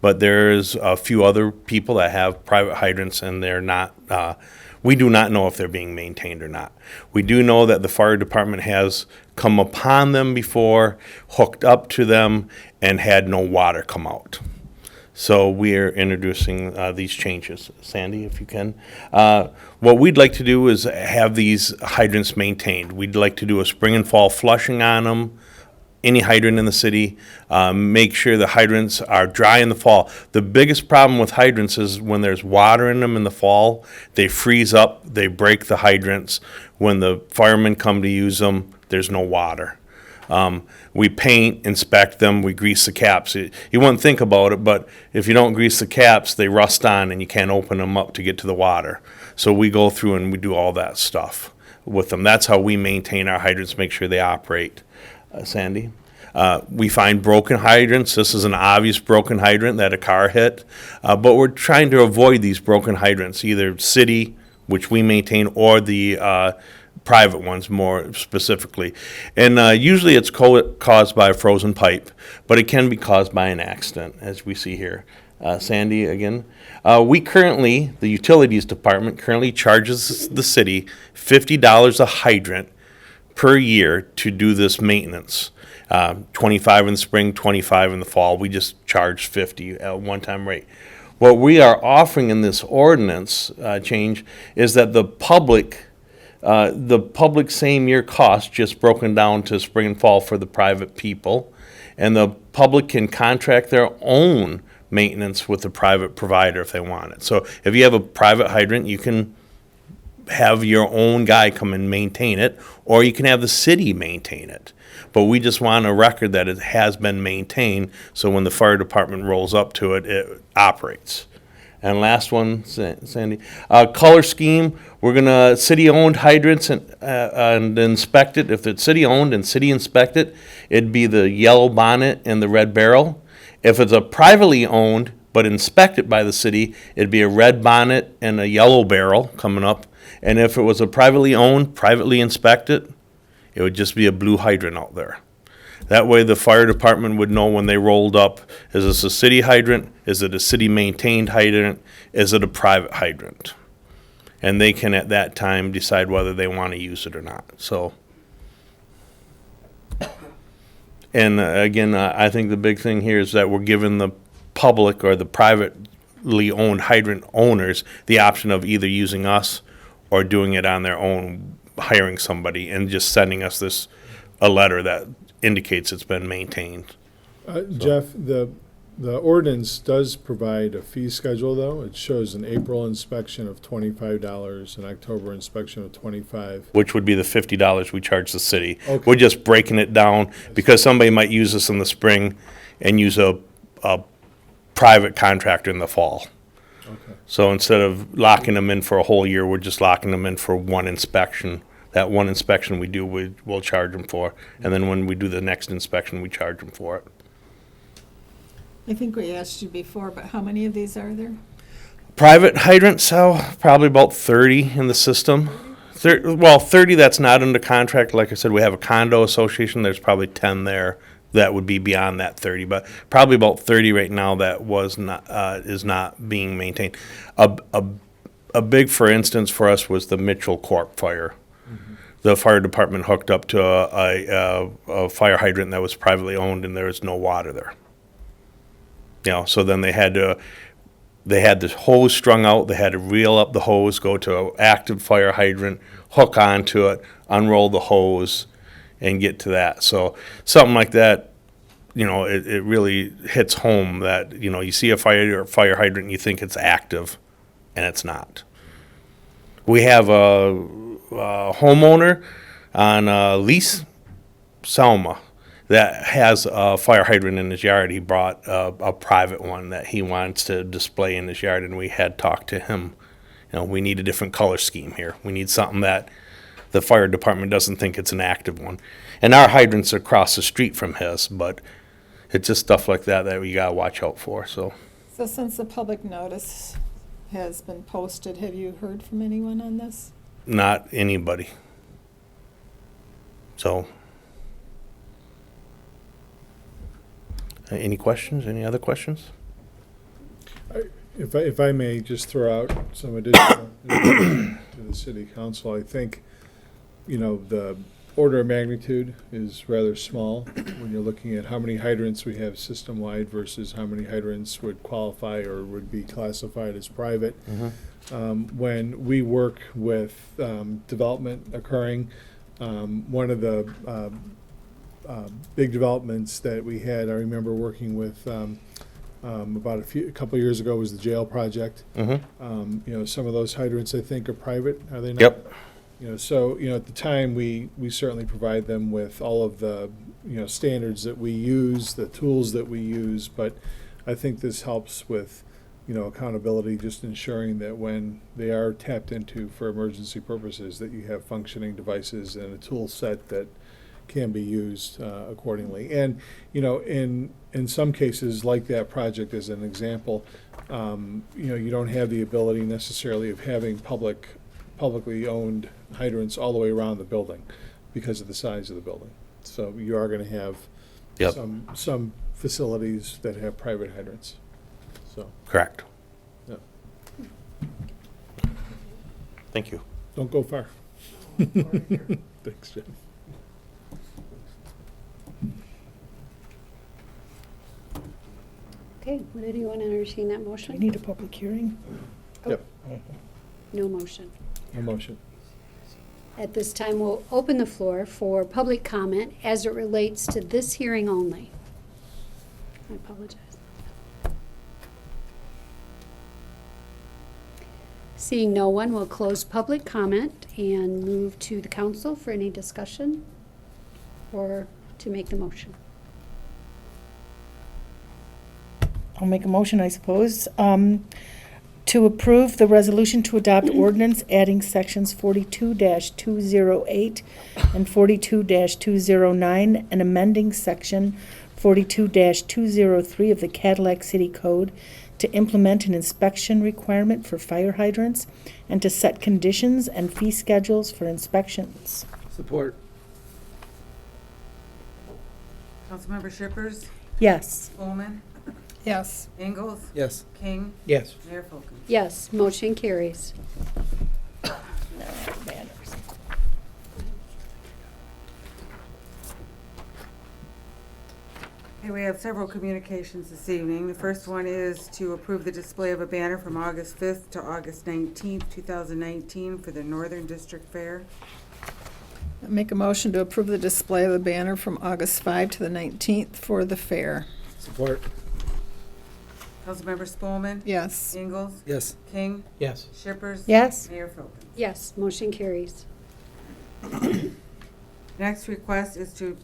But there's a few other people that have private hydrants, and they're not, we do not know if they're being maintained or not. We do know that the fire department has come upon them before, hooked up to them, and had no water come out. So we are introducing these changes. Sandy, if you can. What we'd like to do is have these hydrants maintained. We'd like to do a spring and fall flushing on them, any hydrant in the city, make sure the hydrants are dry in the fall. The biggest problem with hydrants is when there's water in them in the fall, they freeze up, they break the hydrants. When the firemen come to use them, there's no water. We paint, inspect them, we grease the caps. You wouldn't think about it, but if you don't grease the caps, they rust on and you can't open them up to get to the water. So we go through and we do all that stuff with them. That's how we maintain our hydrants, make sure they operate. Sandy? We find broken hydrants. This is an obvious broken hydrant that a car hit, but we're trying to avoid these broken hydrants, either city, which we maintain, or the private ones more specifically. And usually it's caused by a frozen pipe, but it can be caused by an accident, as we see here. Sandy, again. We currently, the utilities department currently charges the city $50 a hydrant per year to do this maintenance. 25 in the spring, 25 in the fall. We just charge 50 at one-time rate. What we are offering in this ordinance change is that the public same year cost, just broken down to spring and fall for the private people, and the public can contract their own maintenance with the private provider if they want it. So if you have a private hydrant, you can have your own guy come and maintain it, or you can have the city maintain it. But we just want a record that it has been maintained, so when the fire department rolls up to it, it operates. And last one, Sandy, color scheme, we're gonna city-owned hydrants and inspect it. If it's city-owned and city inspected, it'd be the yellow bonnet and the red barrel. If it's a privately owned but inspected by the city, it'd be a red bonnet and a yellow barrel coming up. And if it was a privately owned, privately inspected, it would just be a blue hydrant out there. That way the fire department would know when they rolled up, is this a city hydrant? Is it a city-maintained hydrant? Is it a private hydrant? And they can at that time decide whether they want to use it or not. So, and again, I think the big thing here is that we're giving the public or the privately owned hydrant owners the option of either using us or doing it on their own, hiring somebody and just sending us a letter that indicates it's been maintained. Jeff, the ordinance does provide a fee schedule, though. It shows an April inspection of $25, an October inspection of $25. Which would be the $50 we charge the city. Okay. We're just breaking it down because somebody might use this in the spring and use a private contractor in the fall. Okay. So instead of locking them in for a whole year, we're just locking them in for one inspection. That one inspection we do, we'll charge them for. And then when we do the next inspection, we charge them for it. I think we asked you before, but how many of these are there? Private hydrants sell probably about 30 in the system. 30 that's not under contract. Like I said, we have a condo association. There's probably 10 there that would be beyond that 30, but probably about 30 right now that is not being maintained. A big, for instance, for us was the Mitchell Corp fire. Mm-hmm. The fire department hooked up to a fire hydrant that was privately owned, and there was no water there. So then they had the hose strung out. They had to reel up the hose, go to an active fire hydrant, hook onto it, unroll the hose, and get to that. So something like that, it really hits home that, you see a fire hydrant and you think it's active, and it's not. We have a homeowner on a lease, Selma, that has a fire hydrant in his yard. He brought a private one that he wants to display in his yard, and we had talked to him. We need a different color scheme here. We need something that the fire department doesn't think it's an active one. And our hydrant's across the street from his, but it's just stuff like that we gotta watch out for, so. So since the public notice has been posted, have you heard from anyone on this? Not anybody. So. Any questions? Any other questions? If I may just throw out some additional to the city council, I think, the order of magnitude is rather small when you're looking at how many hydrants we have system-wide versus how many hydrants would qualify or would be classified as private. Mm-hmm. When we work with development occurring, one of the big developments that we had, I remember working with about a couple of years ago, was the jail project. Mm-hmm. Some of those hydrants, I think, are private, are they not? Yep. So at the time, we certainly provide them with all of the standards that we use, the tools that we use, but I think this helps with accountability, just ensuring that when they are tapped into for emergency purposes, that you have functioning devices and a tool set that can be used accordingly. And in some cases, like that project as an example, you don't have the ability necessarily of having publicly owned hydrants all the way around the building because of the size of the building. So you are going to have Yep. some facilities that have private hydrants. So Correct. yeah. Thank you. Don't go far. Thanks, Jeff. Okay, would anyone entertain that Do we motion? need a public hearing? Yep. No motion. A motion. At this time, we'll open the floor for public comment as it relates to this hearing only. I apologize. Seeing no one, we'll close public comment and move to the council for any discussion or to make the motion. I'll make a motion, I suppose, to approve the resolution to adopt ordinance adding sections 42-208 and 42-209 and amending section 42-203 of the Cadillac City Code to implement an inspection requirement for fire hydrants and to set conditions and fee schedules for inspections. Support. Councilmember Shippers, Yes. Bowman, Yes. Ingalls, Yes. King, Yes. Mayor Folkins. Yes, motion carries. Okay, we have several communications this evening. The first one is to approve the display of a banner from August 5th to August 19th, 2019 for the Northern District Fair. Make a motion to approve the display of the banner from August 5 to the 19th for the fair. Support. Councilmember Spelman. Yes. Ingalls. Yes. King. Yes. Shippers. Yes. Mayor Folkins. Yes, motion carries. Next request is to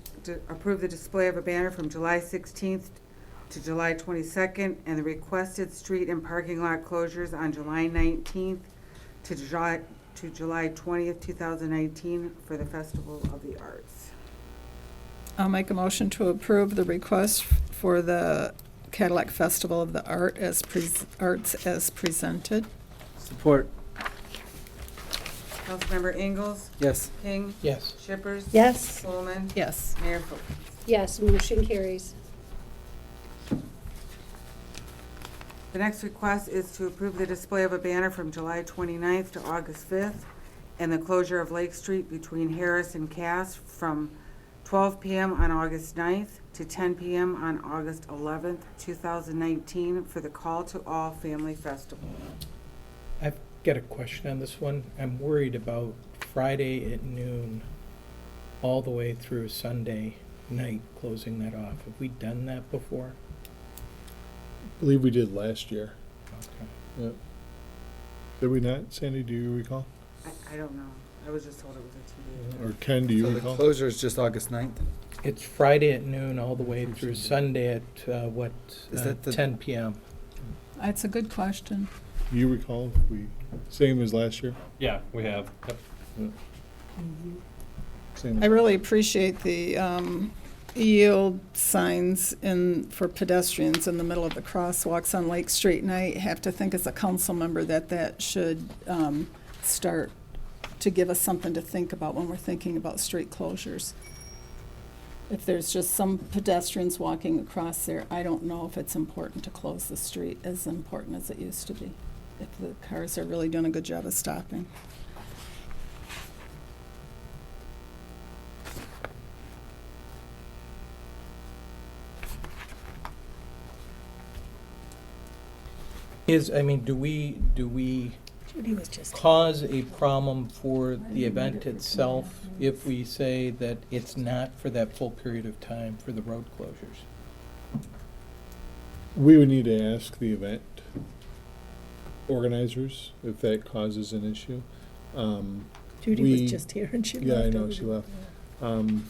approve the display of a banner from July 16th to July 22nd, and the requested street and parking lot closures on July 19th to July 20th, 2019 for the Festival of the Arts. I'll make a motion to approve the request for the Cadillac Festival of the Arts as presented. Support. Councilmember Ingalls. Yes. King. Yes. Shippers. Yes. Spelman. Yes. Mayor Folkins. Yes, motion carries. The next request is to approve the display of a banner from July 29th to August 5th and the closure of Lake Street between Harris and Cass from 12 p.m. on August 9th to 10 p.m. on August 11th, 2019 for the Call to All Family Festival. I've got a question on this one. I'm worried about Friday at noon all the way through Sunday night, closing that off. Have we done that before? I believe we did last year. Okay. Yep. Did we not? Sandy, do you recall? I don't know. I was just told it was a 2 day. Or Ken, do you recall? closure is just August 9th? It's Friday at noon all the way through Sunday at, what, Is that the- 10 p.m.? That's a good question. Do you recall? Same as last year? Yeah, we have. Yep. Same. I really appreciate the yield signs for pedestrians in the middle of the crosswalks on Lake Street, and I have to think as a council member that should start to give us something to think about when we're thinking about street closures. If there's just some pedestrians walking across there, I don't know if it's important to close the street as important as it used to be, if the cars are really doing a good job of stopping. Do we Judy was just. cause a problem for the event itself if we say that it's not for that full period of time for the road closures? We would need to ask the event organizers if that causes an issue. Judy we- was just here and she left. Yeah, I know, over she the- left.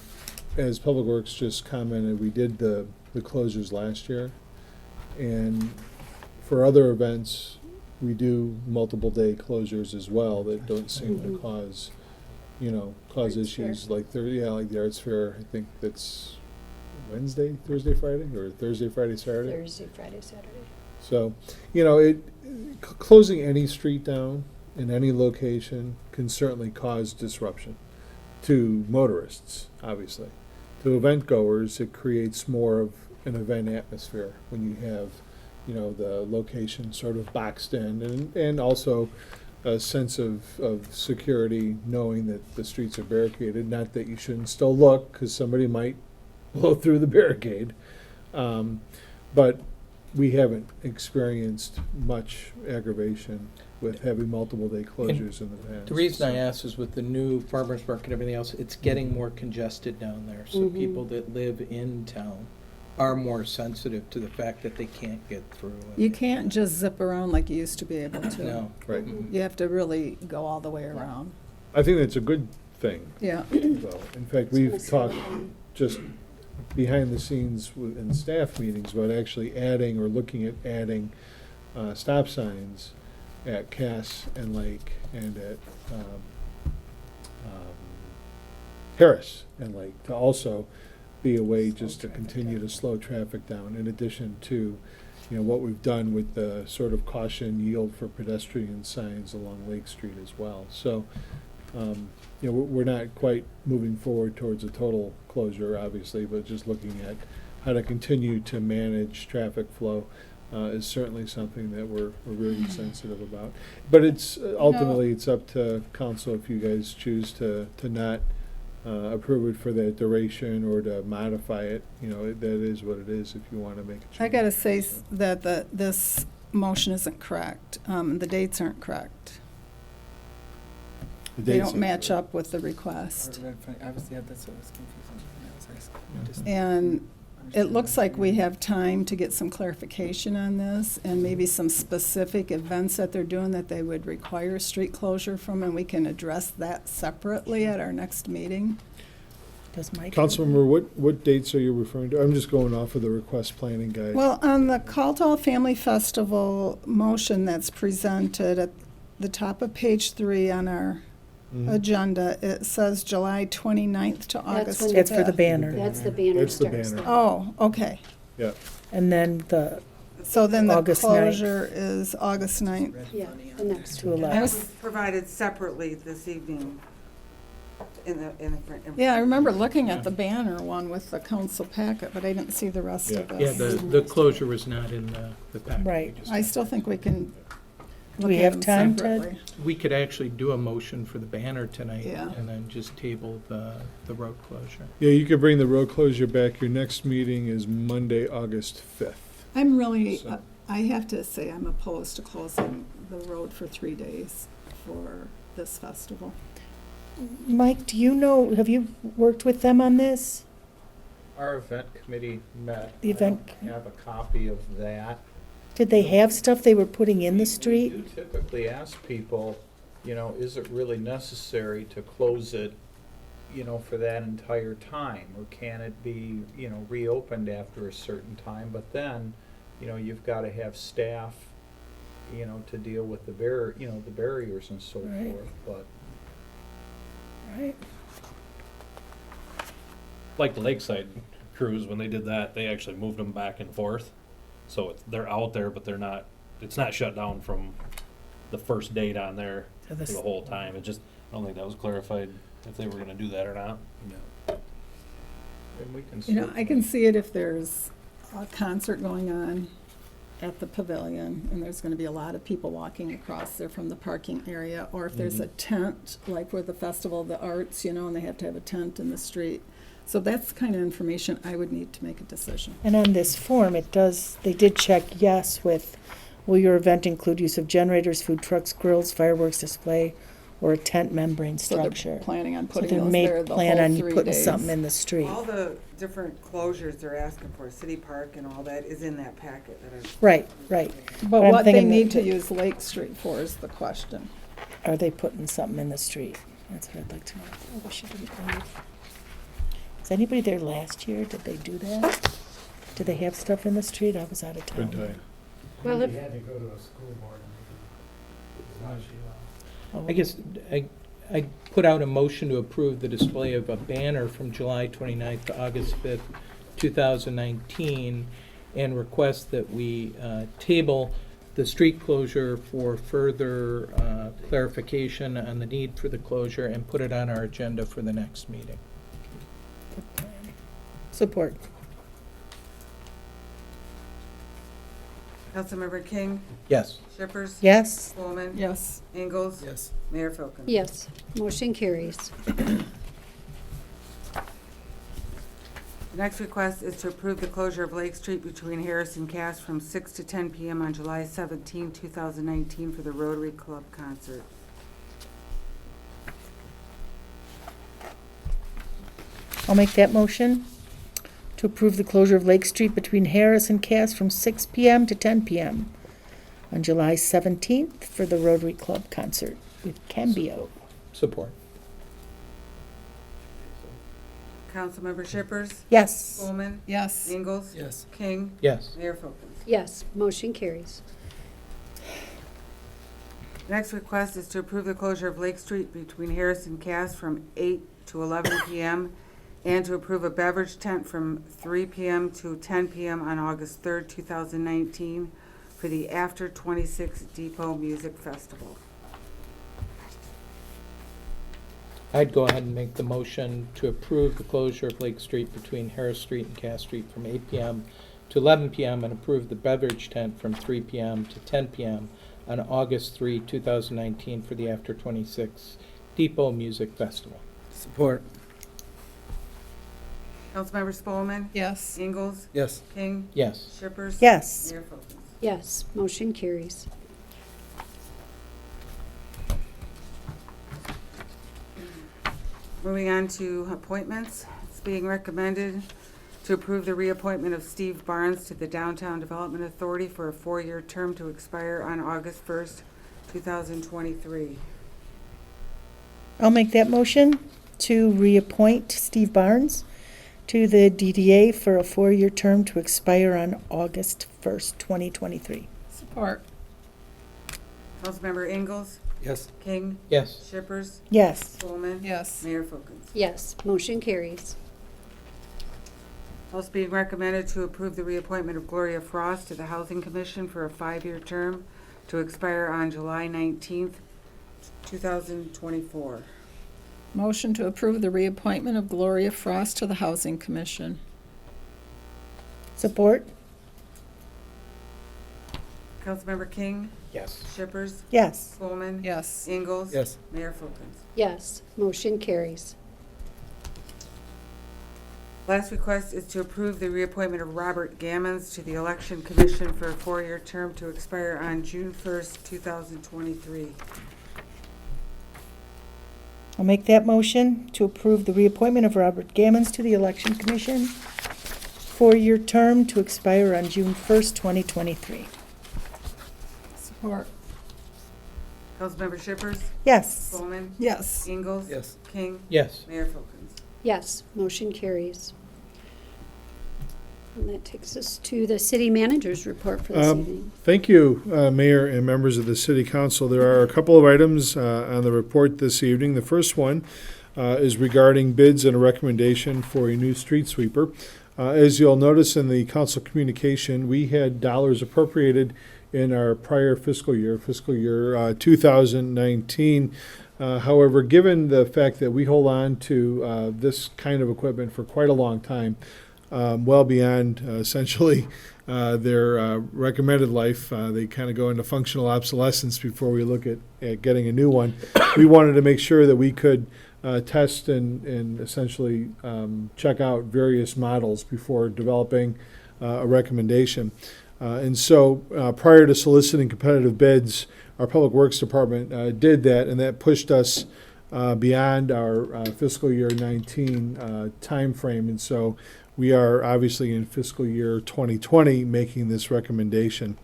As Public Works just commented, we did the closures last year. And for other events, we do multiple day closures as well that don't seem to cause issues like like the Arts Fair. I think that's Thursday, Friday, or Thursday, Friday, Saturday. Thursday, Friday, Saturday. So, closing any street down in any location can certainly cause disruption to motorists, obviously. To event goers, it creates more of an event atmosphere when you have, the location sort of boxed in, and also a sense of security, knowing that the streets are barricaded. Not that you shouldn't still look, because somebody might blow through the barricade. But we haven't experienced much aggravation with having multiple day closures in the past. The reason I ask is with the new farmer's market and everything else, it's getting more congested down there. So people that live in town are more sensitive to the fact that they can't get through. You can't just zip around like you used to be able to. No. Right. You have to really go all the way around. I think that's a good thing. Yeah. Well, in fact, we've talked just behind the scenes in staff meetings about actually adding or looking at adding stop signs at Cass and Lake and at Harris and Lake to also be a way just to continue to slow traffic down, in addition to what we've done with the sort of caution yield for pedestrian signs along Lake Street as well. So we're not quite moving forward towards a total closure, obviously, but just looking at how to continue to manage traffic flow is certainly something that we're really sensitive about. But it's ultimately it's up to council if you guys choose to not approve it for that duration or to modify it. That is what it is if you want to make a change. I gotta say that this motion isn't correct. The dates aren't correct. They don't match up with the request. Obviously, that's what was confusing. And it looks like we have time to get some clarification on this and maybe some specific events that they're doing that they would require street closure from, and we can address that separately at our next meeting. Does Mike? Councilmember, what dates are you referring to? I'm just going off of the request planning guide. Well, on the Call to All Family Festival motion that's presented at the top of page 3 on our agenda, it says July 29th to August when 5th. That's for the banner. That's the banner That's the starts. banner. Oh, okay. Yeah. And then the So then the August 9th. closure is August 9th. Yeah, the next to one. That allow. was provided separately this evening in the. Yeah, I remember looking at the banner one with the council packet, but I didn't see the rest of Yeah. Yeah, this. the closure was not in the packet. Right. We just- I still think we can Do look we at have them time, Ted? separately. We could actually do a motion for the banner tonight Yeah. and then just table the road closure. Yeah, you could bring the road closure back. Your next meeting is Monday, August 5th. I'm really, So- I have to say, I'm opposed to closing the road for 3 days for this festival. Mike, do you know, have you worked with them on this? Our event committee met. The event- I don't have a copy of that. Did they have stuff they were putting in the We street? do typically ask people, is it really necessary to close it, for that entire time? Or can it be, reopened after a certain time? But then, you've got to have staff, to deal with the barriers and so Right. forth, but. Right. Like the Lakeside cruise, when they did that, they actually moved them back and forth. So they're out there, but it's not shut down from the first date on there So for this- the whole time. I don't think that was clarified if they were gonna do that or not. And we can I can see it if there's a concert going on at the pavilion, and there's gonna be a lot of people walking across there from the parking area, or if there's a tent, like with the Festival of the Arts, and they have to have a tent in the street. So that's the kind of information I would need to make a decision. And on this form, they did check yes with, will your event include use of generators, food trucks, grills, fireworks display, or a tent membrane So they're structure? planning on So putting they those may there the plan whole on 3 putting days. something in the street. All the different closures they're asking for, City Park and all that, is in that packet that I. Right, right. But I'm what they thinking need that- to use Lake Street for is the question. Are they putting something in the street? That's what I'd like to know. I wish I didn't leave. Was anybody there last year? Did they do that? Did they have stuff in the street? I was out of town. Good time. Well, We if, had to go to a school board meeting. Oh, I guess I put out a motion to approve the display of a banner from July 29th to August 5th, 2019, and request that we table the street closure for further clarification on the need for the closure and put it on our agenda for the next meeting. Support. Councilmember King, Yes. Shippers. Yes? Spelman. Yes. Ingalls. Yes. Mayor Filkins. yes, motion carries. The next request is to approve the closure of Lake Street between Harris and Cass from 6 to 10 p.m. on July 17, 2019 for the Rotary Club concert. I'll make that motion to approve the closure of Lake Street between Harris and Cass from 6 p.m. to 10 p.m. on July 17th for the Rotary Club concert with Cambio. Support. Councilmember Shippers. Yes. Spelman. Yes. Ingalls. Yes. King. Yes. Mayor Filkins. Yes, motion carries. The next request is to approve the closure of Lake Street between Harris and Cass from 8 to 11 p.m. and to approve a beverage tent from 3 p.m. to 10 p.m. on August 3rd, 2019 for the After 26 Depot Music Festival. I'd go ahead and make the motion to approve the closure of Lake Street between Harris Street and Cass Street from 8 p.m. to 11 p.m. and approve the beverage tent from 3 p.m. to 10 p.m. on August 3, 2019 for the After 26 Depot Music Festival. Support. Councilmember Spelman. Yes. Ingalls. Yes. King. Yes. Shippers. Yes. Mayor Filkins. Yes, motion carries. Moving on to appointments, it's being recommended to approve the reappointment of Steve Barnes to the Downtown Development Authority for a 4-year term to expire on August 1st, 2023. I'll make that motion to reappoint Steve Barnes to the DDA for a 4-year term to expire on August 1st, 2023. Support. Councilmember Ingalls? Yes. King? Yes. Shippers? Yes. Spelman. Yes. Mayor Folkins. Yes, motion carries. Also being recommended to approve the reappointment of Gloria Frost to the Housing Commission for a 5-year term to expire on July 19th, 2024. Motion to approve the reappointment of Gloria Frost to the Housing Commission. Support? Councilmember King? Yes. Shippers? Yes. Spelman. Yes. Ingalls? Yes. Mayor Folkins. Yes, motion carries. Last request is to approve the reappointment of Robert Gammons to the Election Commission for a 4-year term to expire on June 1st, 2023. I'll make that motion to approve the reappointment of Robert Gammons to the Election Commission, 4-year term to expire on June 1st, 2023. Support. Councilmember Shippers? Yes. Spelman. Yes. Ingalls? Yes. King? Yes. Mayor Folkins. Yes, motion carries. And that takes us to the city manager's report for this evening. Thank you, Mayor and members of the City Council. There are a couple of items on the report this evening. The first one is regarding bids and a recommendation for a new street sweeper. As you'll notice in the council communication, we had dollars appropriated in our prior fiscal year 2019. However, given the fact that we hold on to this kind of equipment for quite a long time, well beyond essentially their recommended life, they kind of go into functional obsolescence before we look at getting a new one. We wanted to make sure that we could test and essentially check out various models before developing a recommendation. And so prior to soliciting competitive bids, our Public Works Department did that, and that pushed us beyond our fiscal year 19 timeframe. And so we are obviously in fiscal year 2020 making this recommendation.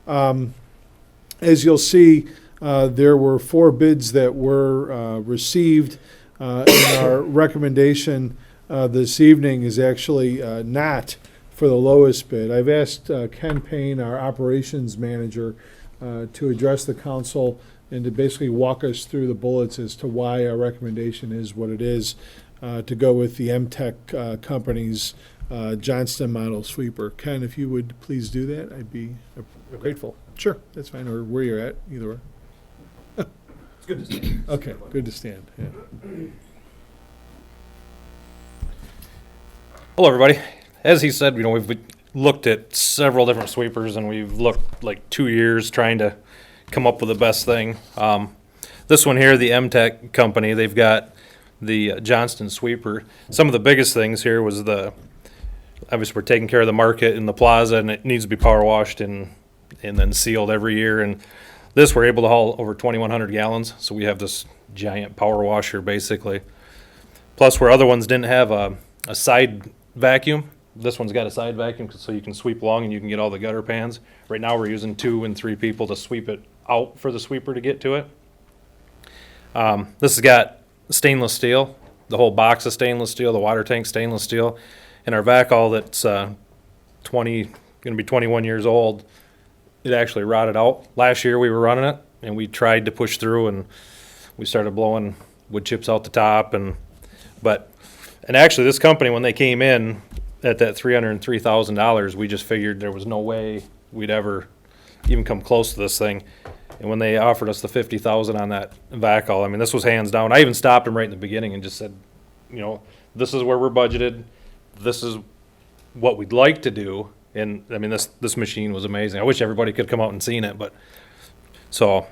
As you'll see, there were 4 bids that were received. And our recommendation this evening is actually not for the lowest bid. I've asked Ken Payne, our operations manager, to address the council and to basically walk us through the bullets as to why our recommendation is what it is, to go with the MTech company's Johnston model sweeper. Ken, if you would please do that, I'd be grateful. Sure, that's fine, or where you're at, either or. It's good to see. Okay, good to stand, yeah. Hello, everybody. As he said, we've looked at several different sweepers, and we've looked like 2 years trying to come up with the best thing. This one here, the MTech company, they've got the Johnston sweeper. Some of the biggest things here was obviously we're taking care of the market in the plaza, and it needs to be power washed and then sealed every year. And this, we're able to haul over 2,100 gallons, so we have this giant power washer basically. Plus, where other ones didn't have a side vacuum, this one's got a side vacuum so you can sweep along and you can get all the gutter pans. Right now we're using 2 and 3 people to sweep it out for the sweeper to get to it. This has got stainless steel, the whole box of stainless steel, the water tank stainless steel, and our vac-all that's going to be 21 years old, it actually rotted out. Last year we were running it and we tried to push through and we started blowing wood chips out the top and actually this company, when they came in at that $303,000, we just figured there was no way we'd ever even come close to this thing. And when they offered us the $50,000 on that vac-all, I mean, this was hands down. I even stopped them right in the beginning and just said, this is where we're budgeted. This is what we'd like to do. And I mean, this machine was amazing. I wish everybody could come out and seen it, but so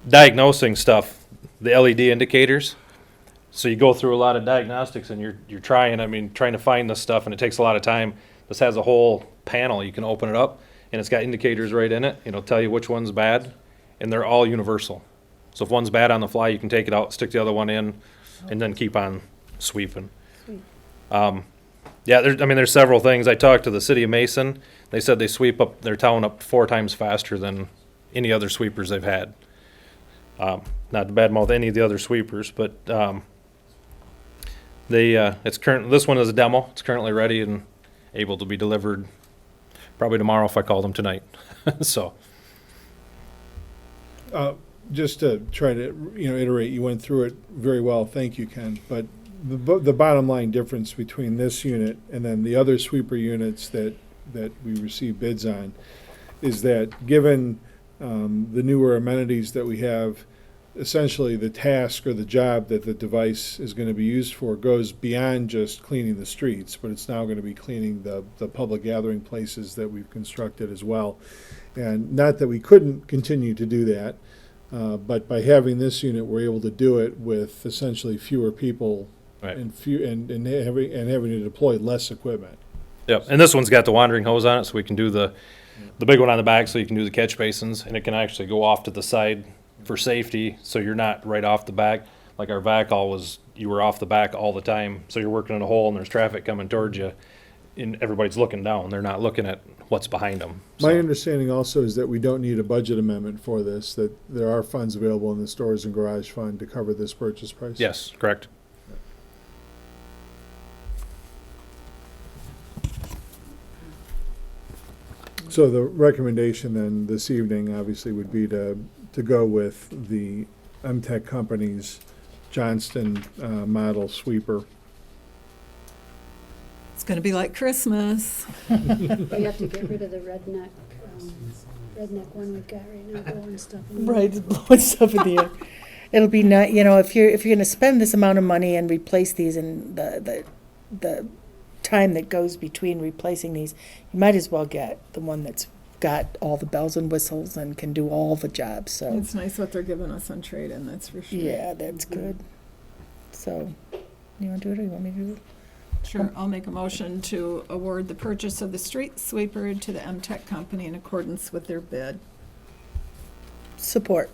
diagnosing stuff, the LED indicators. So you go through a lot of diagnostics and you're trying to find this stuff, and it takes a lot of time. This has a whole panel. You can open it up and it's got indicators right in it. It'll tell you which one's bad, and they're all universal. So if one's bad on the fly, you can take it out, stick the other one in, and then keep on sweeping. Yeah, there's several things. I talked to the city of Mason. They said they sweep up their town up 4 times faster than any other sweepers they've had. Not to badmouth any of the other sweepers, but this one is a demo. It's currently ready and able to be delivered probably tomorrow if I call them tonight. So. Just to try to, iterate, you went through it very well, thank you, Ken, but the bottom line difference between this unit and then the other sweeper units that we receive bids on is that given the newer amenities that we have, essentially the task or the job that the device is going to be used for goes beyond just cleaning the streets, but it's now going to be cleaning the public gathering places that we've constructed as well. And not that we couldn't continue to do that, but by having this unit, we're able to do it with essentially fewer people. Right. And having to deploy less equipment. Yep, and this one's got the wandering hose on it, so we can do the big one on the back, so you can do the catch basins, and it can actually go off to the side for safety, so you're not right off the back. Like our vac all was, you were off the back all the time, so you're working in a hole and there's traffic coming towards you, and everybody's looking down. They're not looking at what's behind them. My understanding also is that we don't need a budget amendment for this, that there are funds available in the Stores and Garage Fund to cover this purchase price. Yes, correct. So the recommendation then this evening obviously would be to go with the MTech Company's Johnston model sweeper. It's gonna be like Christmas. We have to get rid of the redneck one we've got right now, blowing stuff in the air. Right, it's blowing stuff in the air. It'll be not, if you're gonna spend this amount of money and replace these and the time that goes between replacing these, you might as well get the one that's got all the bells and whistles and can do all the jobs, so. It's nice what they're giving us on trade-in, that's for sure. Yeah, that's good. So, you wanna do it or you want me to do it? Sure, I'll make a motion to award the purchase of the street sweeper to the MTech Company in accordance with their bid. Support.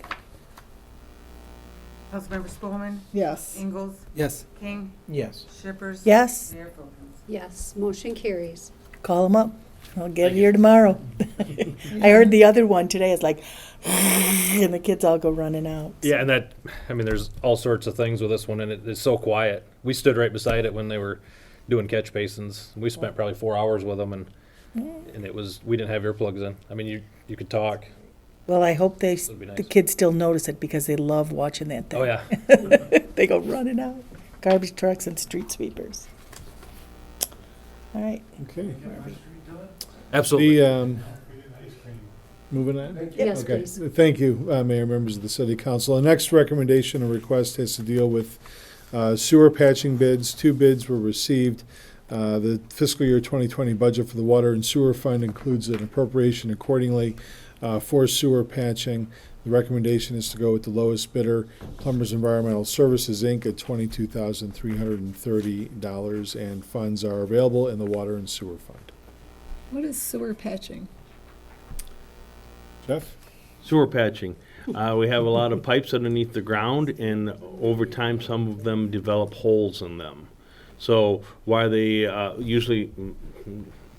Councilmember Spelman. Yes. Ingalls. Yes. King. Yes. Shippers. Yes, Mayor Folkins. Yes, motion carries. call them up. I'll get it here tomorrow. I heard the other one today, it's like, and the kids all go running out. Yeah, and there's all sorts of things with this one, and it's so quiet. We stood right beside it when they were doing catch basins. We spent probably 4 hours with them, and we didn't have earplugs in. I mean, you could talk. Well, I hope That'd be the nice. kids still notice it because they love watching that thing. Oh, yeah. They go running out. Garbage trucks and street sweepers. All right. Okay. Absolutely. Moving on? Yes, Okay. please. Thank you, Mayor, members of the City Council. The next recommendation or request has to deal with sewer patching bids. 2 bids were received. The fiscal year 2020 budget for the Water and Sewer Fund includes an appropriation accordingly for sewer patching. The recommendation is to go with the lowest bidder, Plumbers Environmental Services, Inc., at $22,330, and funds are available in the Water and Sewer Fund. What is sewer patching? Jeff? Sewer patching. We have a lot of pipes underneath the ground, and over time, some of them develop holes in them. So while they usually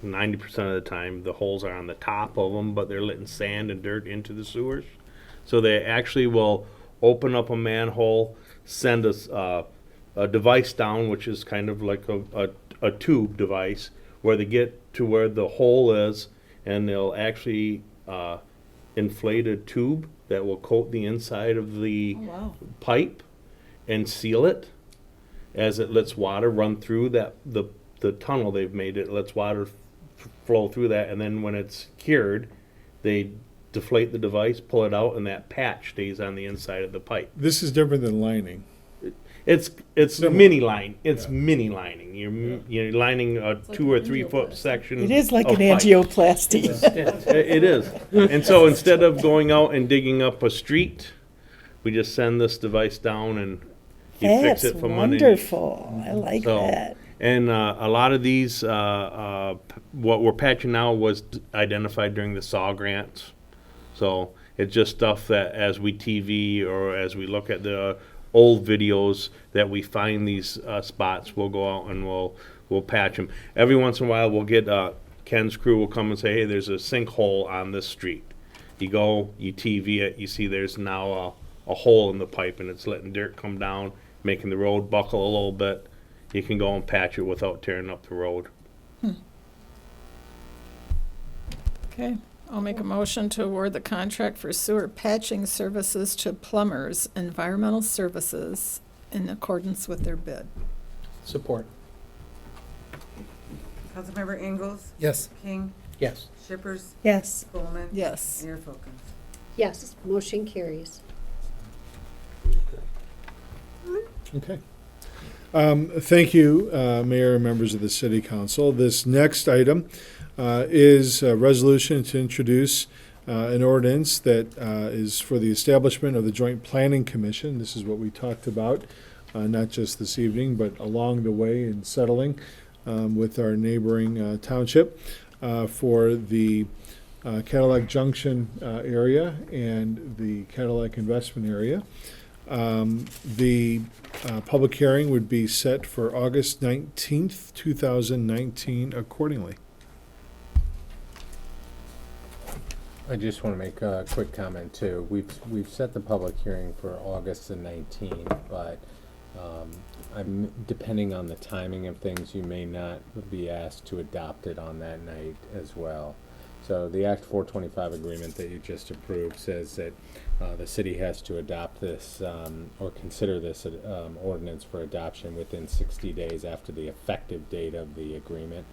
90% of the time, the holes are on the top of them, but they're letting sand and dirt into the sewers. So they actually will open up a manhole, send us a device down, which is kind of like a tube device, where they get to where the hole is, and they'll actually inflate a tube that will coat the inside of the pipe and seal it as it lets water run through the tunnel they've made. It lets water flow through that, and then when it's cured, they deflate the device, pull it out, and that patch stays on the inside of the pipe. This is different than lining. It's Similar. mini line. It's mini lining. You're lining a 2 or 3 foot section. It is like of an pipe. angioplasty. It is. And so instead of going out and digging up a street, we just send this device down and you fix That's it from underneath. wonderful. I like So, that. And a lot of these, what we're patching now was identified during the SAW grants. So it's just stuff that as we TV or as we look at the old videos that we find these spots, we'll go out and we'll we'll patch them. Every once in a while, we'll get, Ken's crew will come and say, hey, there's a sinkhole on this street. You go, you TV it, you see there's now a hole in the pipe and it's letting dirt come down, making the road buckle a little bit. You can go and patch it without tearing up the road. Okay, I'll make a motion to award the contract for sewer patching services to Plumbers Environmental Services in accordance with their bid. Support. Councilmember Ingalls? Yes. King? Yes. Shippers? Yes. Spelman. Yes. Mayor Folkins? Yes, motion carries. Okay. Thank you, Mayor and members of the City Council. This next item is a resolution to introduce an ordinance that is for the establishment of the Joint Planning Commission. This is what we talked about, not just this evening, but along the way in settling with our neighboring township for the Cadillac Junction area and the Cadillac investment area. The public hearing would be set for August 19th, 2019 accordingly. I just want to make a quick comment too. We've set the public hearing for August the 19th, but I'm depending on the timing of things, you may not be asked to adopt it on that night as well. So the Act 425 agreement that you just approved says that the city has to adopt this or consider this ordinance for adoption within 60 days after the effective date of the agreement.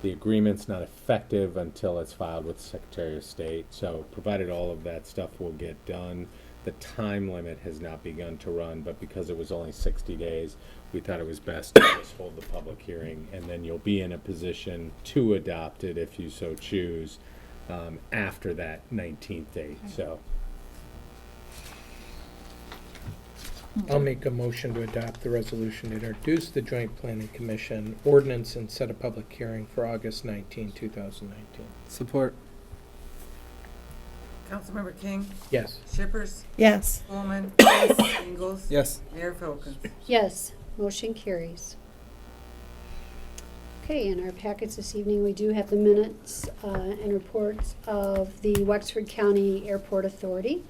The agreement's not effective until it's filed with the Secretary of State. So provided all of that stuff will get done, the time limit has not begun to run, but because it was only 60 days, we thought it was best to just hold the public hearing, and then you'll be in a position to adopt it if you so choose after that 19th date. So I'll make a motion to adopt the resolution to introduce the Joint Planning Commission ordinance and set a public hearing for August 19, 2019. Support. Councilmember King? Yes. Shippers? Yes. Spelman. Yes. Ingalls? Yes. Mayor Folkins? Yes, motion carries. Okay, in our packets this evening, we do have the minutes and reports of the Wexford County Airport Authority.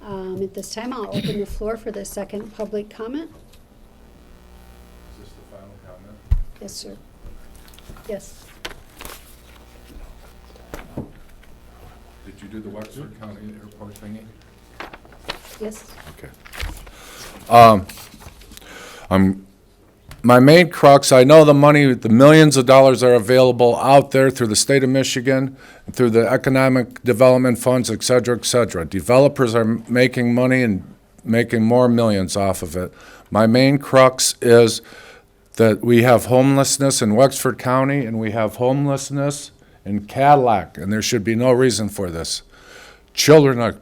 At this time, I'll open the floor for the second public comment. Is this the final comment? Yes, sir. Yes. Did you do the Wexford County Airport thingy? Yes. Okay. My main crux, I know the money, the millions of dollars are available out there through the state of Michigan, through the economic development funds, et cetera, et cetera. Developers are making money and making more millions off of it. My main crux is that we have homelessness in Wexford County and we have homelessness in Cadillac, and there should be no reason for this. Children are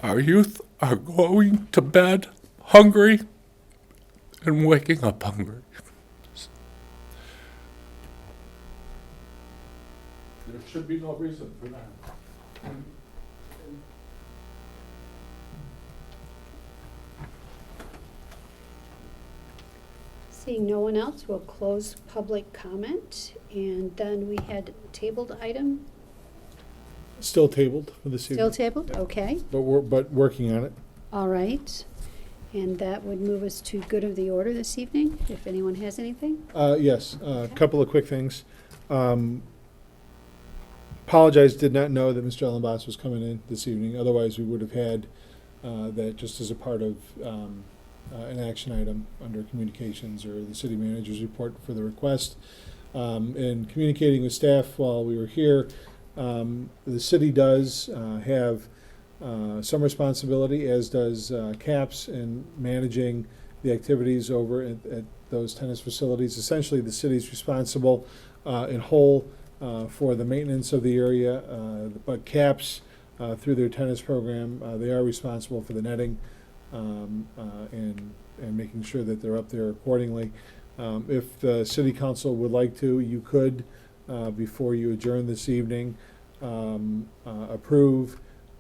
our youth are going to bed hungry and waking up hungry. There should be no reason for that. Seeing no one else, we'll close public comment, and then we had tabled item. Still tabled for this Still evening. tabled? Okay, But we're working on it. all right. And that would move us to good of the order this evening, if anyone has anything. Yes, a couple of quick things. Apologize, did not know that Mr. Ellenboss was coming in this evening. Otherwise, we would have had that just as a part of an action item under communications or the city manager's report for the request. And communicating with staff while we were here, the city does have some responsibility, as does CAPS, in managing the activities over at those tennis facilities. Essentially, the city's responsible in whole for the maintenance of the area, but CAPS, through their tennis program, they are responsible for the netting and making sure that they're up there accordingly. If the city council would like to, you could, before you adjourn this evening, approve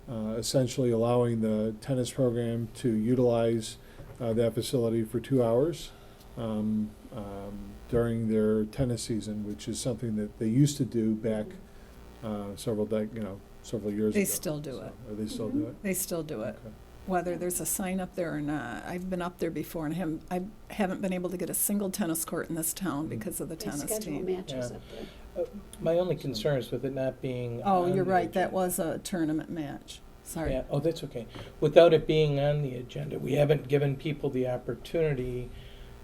essentially allowing the tennis program to utilize that facility for 2 hours during their tennis season, which is something that they used to do back several years ago. They still do So, it. or they still do it? They still do it, Okay. whether there's a sign up there or not. I've been up there before and haven't been able to get a single tennis court in this town because of the They tennis schedule team. matches Yeah. up there. My only concern is with it not being. Oh, on you're the right, that agenda. was a tournament match. Sorry. Yeah, oh, that's okay. Without it being on the agenda, we haven't given people the opportunity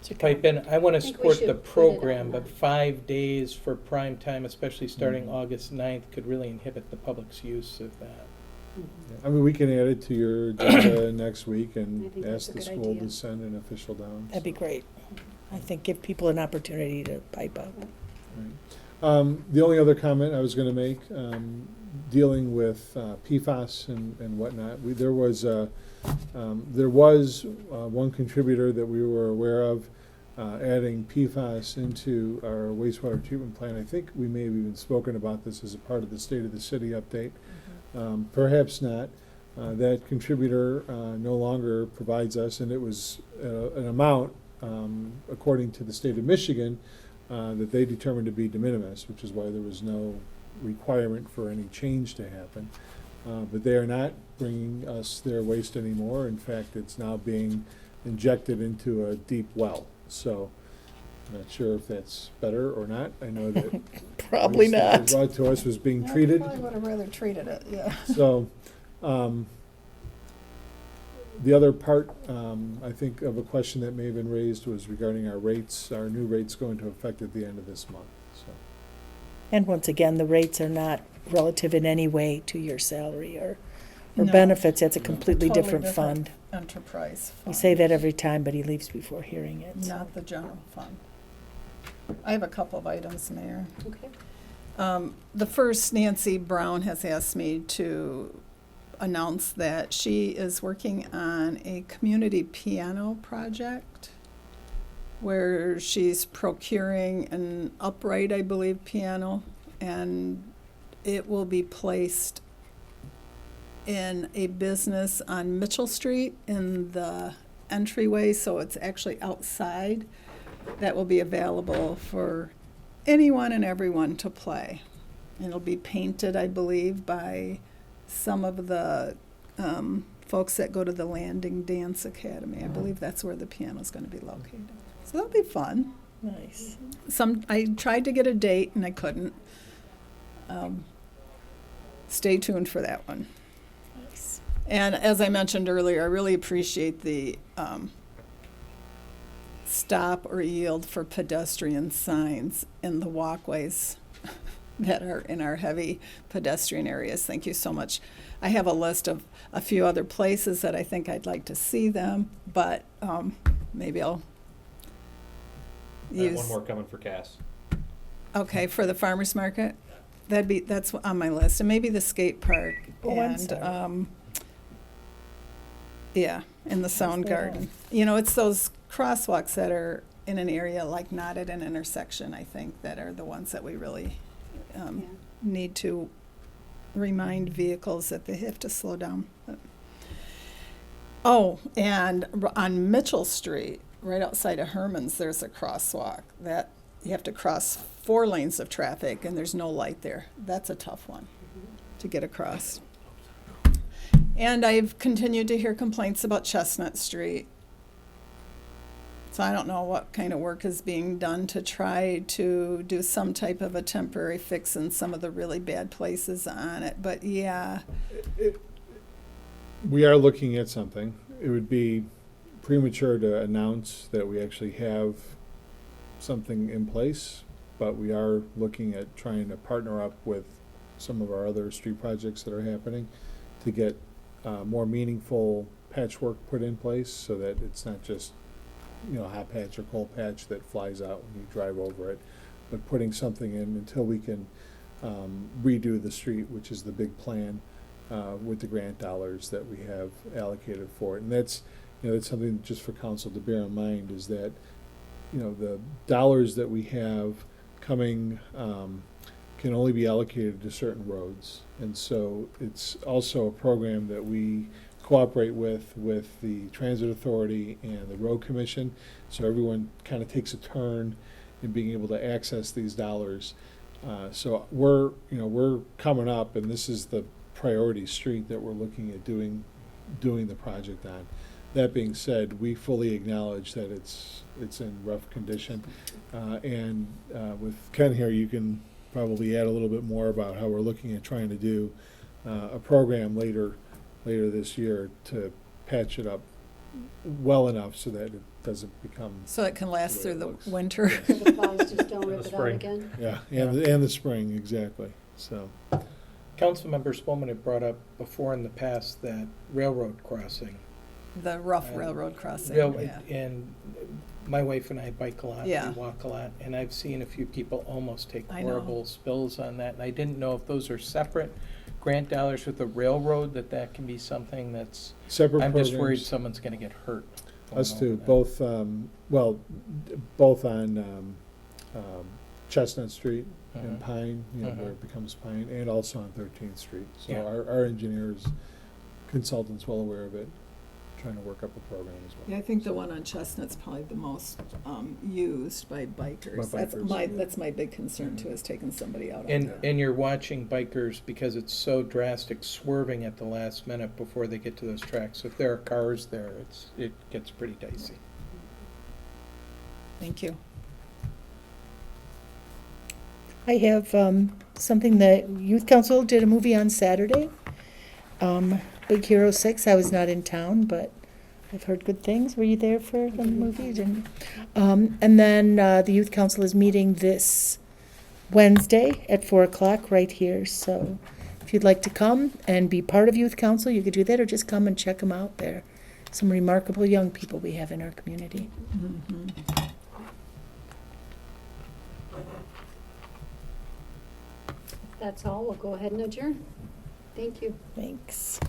to pipe in. I want to think we support should the put it program, on but the- 5 days for prime time, especially starting August 9th, could really inhibit the public's use of that. Yeah. I mean, we can add it to your agenda next week I and think that's ask a the good school idea. to send an official down. That'd be great. I think give people an opportunity to pipe up. The only other comment I was gonna make, dealing with PFAS and whatnot, there was one contributor that we were aware of, adding PFAS into our wastewater treatment plant. I think we may have even spoken about this as a part of the State of the City update. Perhaps not. That contributor no longer provides us, and it was an amount, according to the state of Michigan, that they determined to be de minimis, which is why there was no requirement for any change to happen. But they are not bringing us their waste anymore. In fact, it's now being injected into a deep well. So I'm not sure if that's better or not. I know that Probably waste that not. was brought to us was being I treated. probably would have rather treated it, yeah. So, the other part, I think, of a question that may have been raised was regarding our rates, our new rates going to effect at the end of this month, so. And once again, the rates are not relative in any way to your salary or No. benefits. That's a completely Totally different fund. Enterprise We fund. say that every time, but he leaves before hearing it. so. Not the general fund. I have a couple of items, Mayor. Okay. The first, Nancy Brown has asked me to announce that she is working on a community piano project where she's procuring an upright, I believe, piano, and it will be placed in a business on Mitchell Street in the entryway, so it's actually outside. That will be available for anyone and everyone to play. It'll be painted, I believe, by some of the folks that go to the Landing Dance Academy. I believe that's where the piano's going to be located. So that'll be fun. Nice. I tried to get a date and I couldn't. Stay tuned for that one. Nice. And as I mentioned earlier, I really appreciate the stop or yield for pedestrian signs in the walkways that are in our heavy pedestrian areas. Thank you so much. I have a list of a few other places that I think I'd like to see them, but maybe I'll I have use. one more coming for Cass. Okay, for the farmer's market? That's on my list, and maybe the skate park. Oh, I'm and, sorry. Yeah, in the sound that garden. You know, it's those crosswalks that are in an area like not at an intersection, I think, that are the ones that we really Yeah. need to remind vehicles that they have to slow down. Oh, and on Mitchell Street, right outside of Herman's, there's a crosswalk that you have to cross 4 lanes of traffic and there's no light there. That's a tough one to get across. And I've continued to hear complaints about Chestnut Street. So I don't know what kind of work is being done to try to do some type of a temporary fix in some of the really bad places on it. But yeah, We are looking at something. It would be premature to announce that we actually have something in place, but we are looking at trying to partner up with some of our other street projects that are happening to get more meaningful patchwork put in place so that it's not just, hot patch or cold patch that flies out when you drive over it, but putting something in until we can redo the street, which is the big plan with the grant dollars that we have allocated for it. And that's something just for council to bear in mind, is that the dollars that we have coming can only be allocated to certain roads. And so it's also a program that we cooperate with the Transit Authority and the Road Commission. So everyone kind of takes a turn in being able to access these dollars. So we're coming up, and this is the priority street that we're looking at doing the project on. That being said, we fully acknowledge that it's in rough condition. And with Ken here, you can probably add a little bit more about how we're looking at trying to do a program later this year to patch it up well enough so that it doesn't become. So it can last the way through it the looks. winter. So the plows just don't rip it out spring. again? Yeah, and the spring, exactly, so. Councilmember Spelman had brought up before in the past that railroad crossing. The rough railroad crossing, yeah. And my wife and I bike a lot, we Yeah. walk a lot, and I've seen a few people almost take I know. horrible spills on that. And I didn't know if those are separate grant dollars with the railroad, that can be something that's, Separate I'm just worried programs. someone's gonna get hurt. going Us too, over that. both on Chestnut Street and Mhm. Pine, Mhm. where it becomes Pine, and also on 13th Street. So Yeah. our engineers, consultants well aware of it, trying to work up a program as well. Yeah, I think the one on Chestnut's probably the most used by bikers. By bikers. That's my big concern too, is taking somebody out on And, that. and you're watching bikers because it's so drastic, swerving at the last minute before they get to those tracks. If there are cars there, it gets pretty dicey. Thank you. I have something that Youth Council did a movie on Saturday. Big Hero 6. I was not in town, but I've heard good things. Were you there for the movie? Didn't? And then the Youth Council is meeting this Wednesday at 4 o'clock right here. So if you'd like to come and be part of Youth Council, you could do that, or just come and check them out. There, some remarkable young people we have in our community. That's all. We'll go ahead and adjourn. Thank you. Thanks.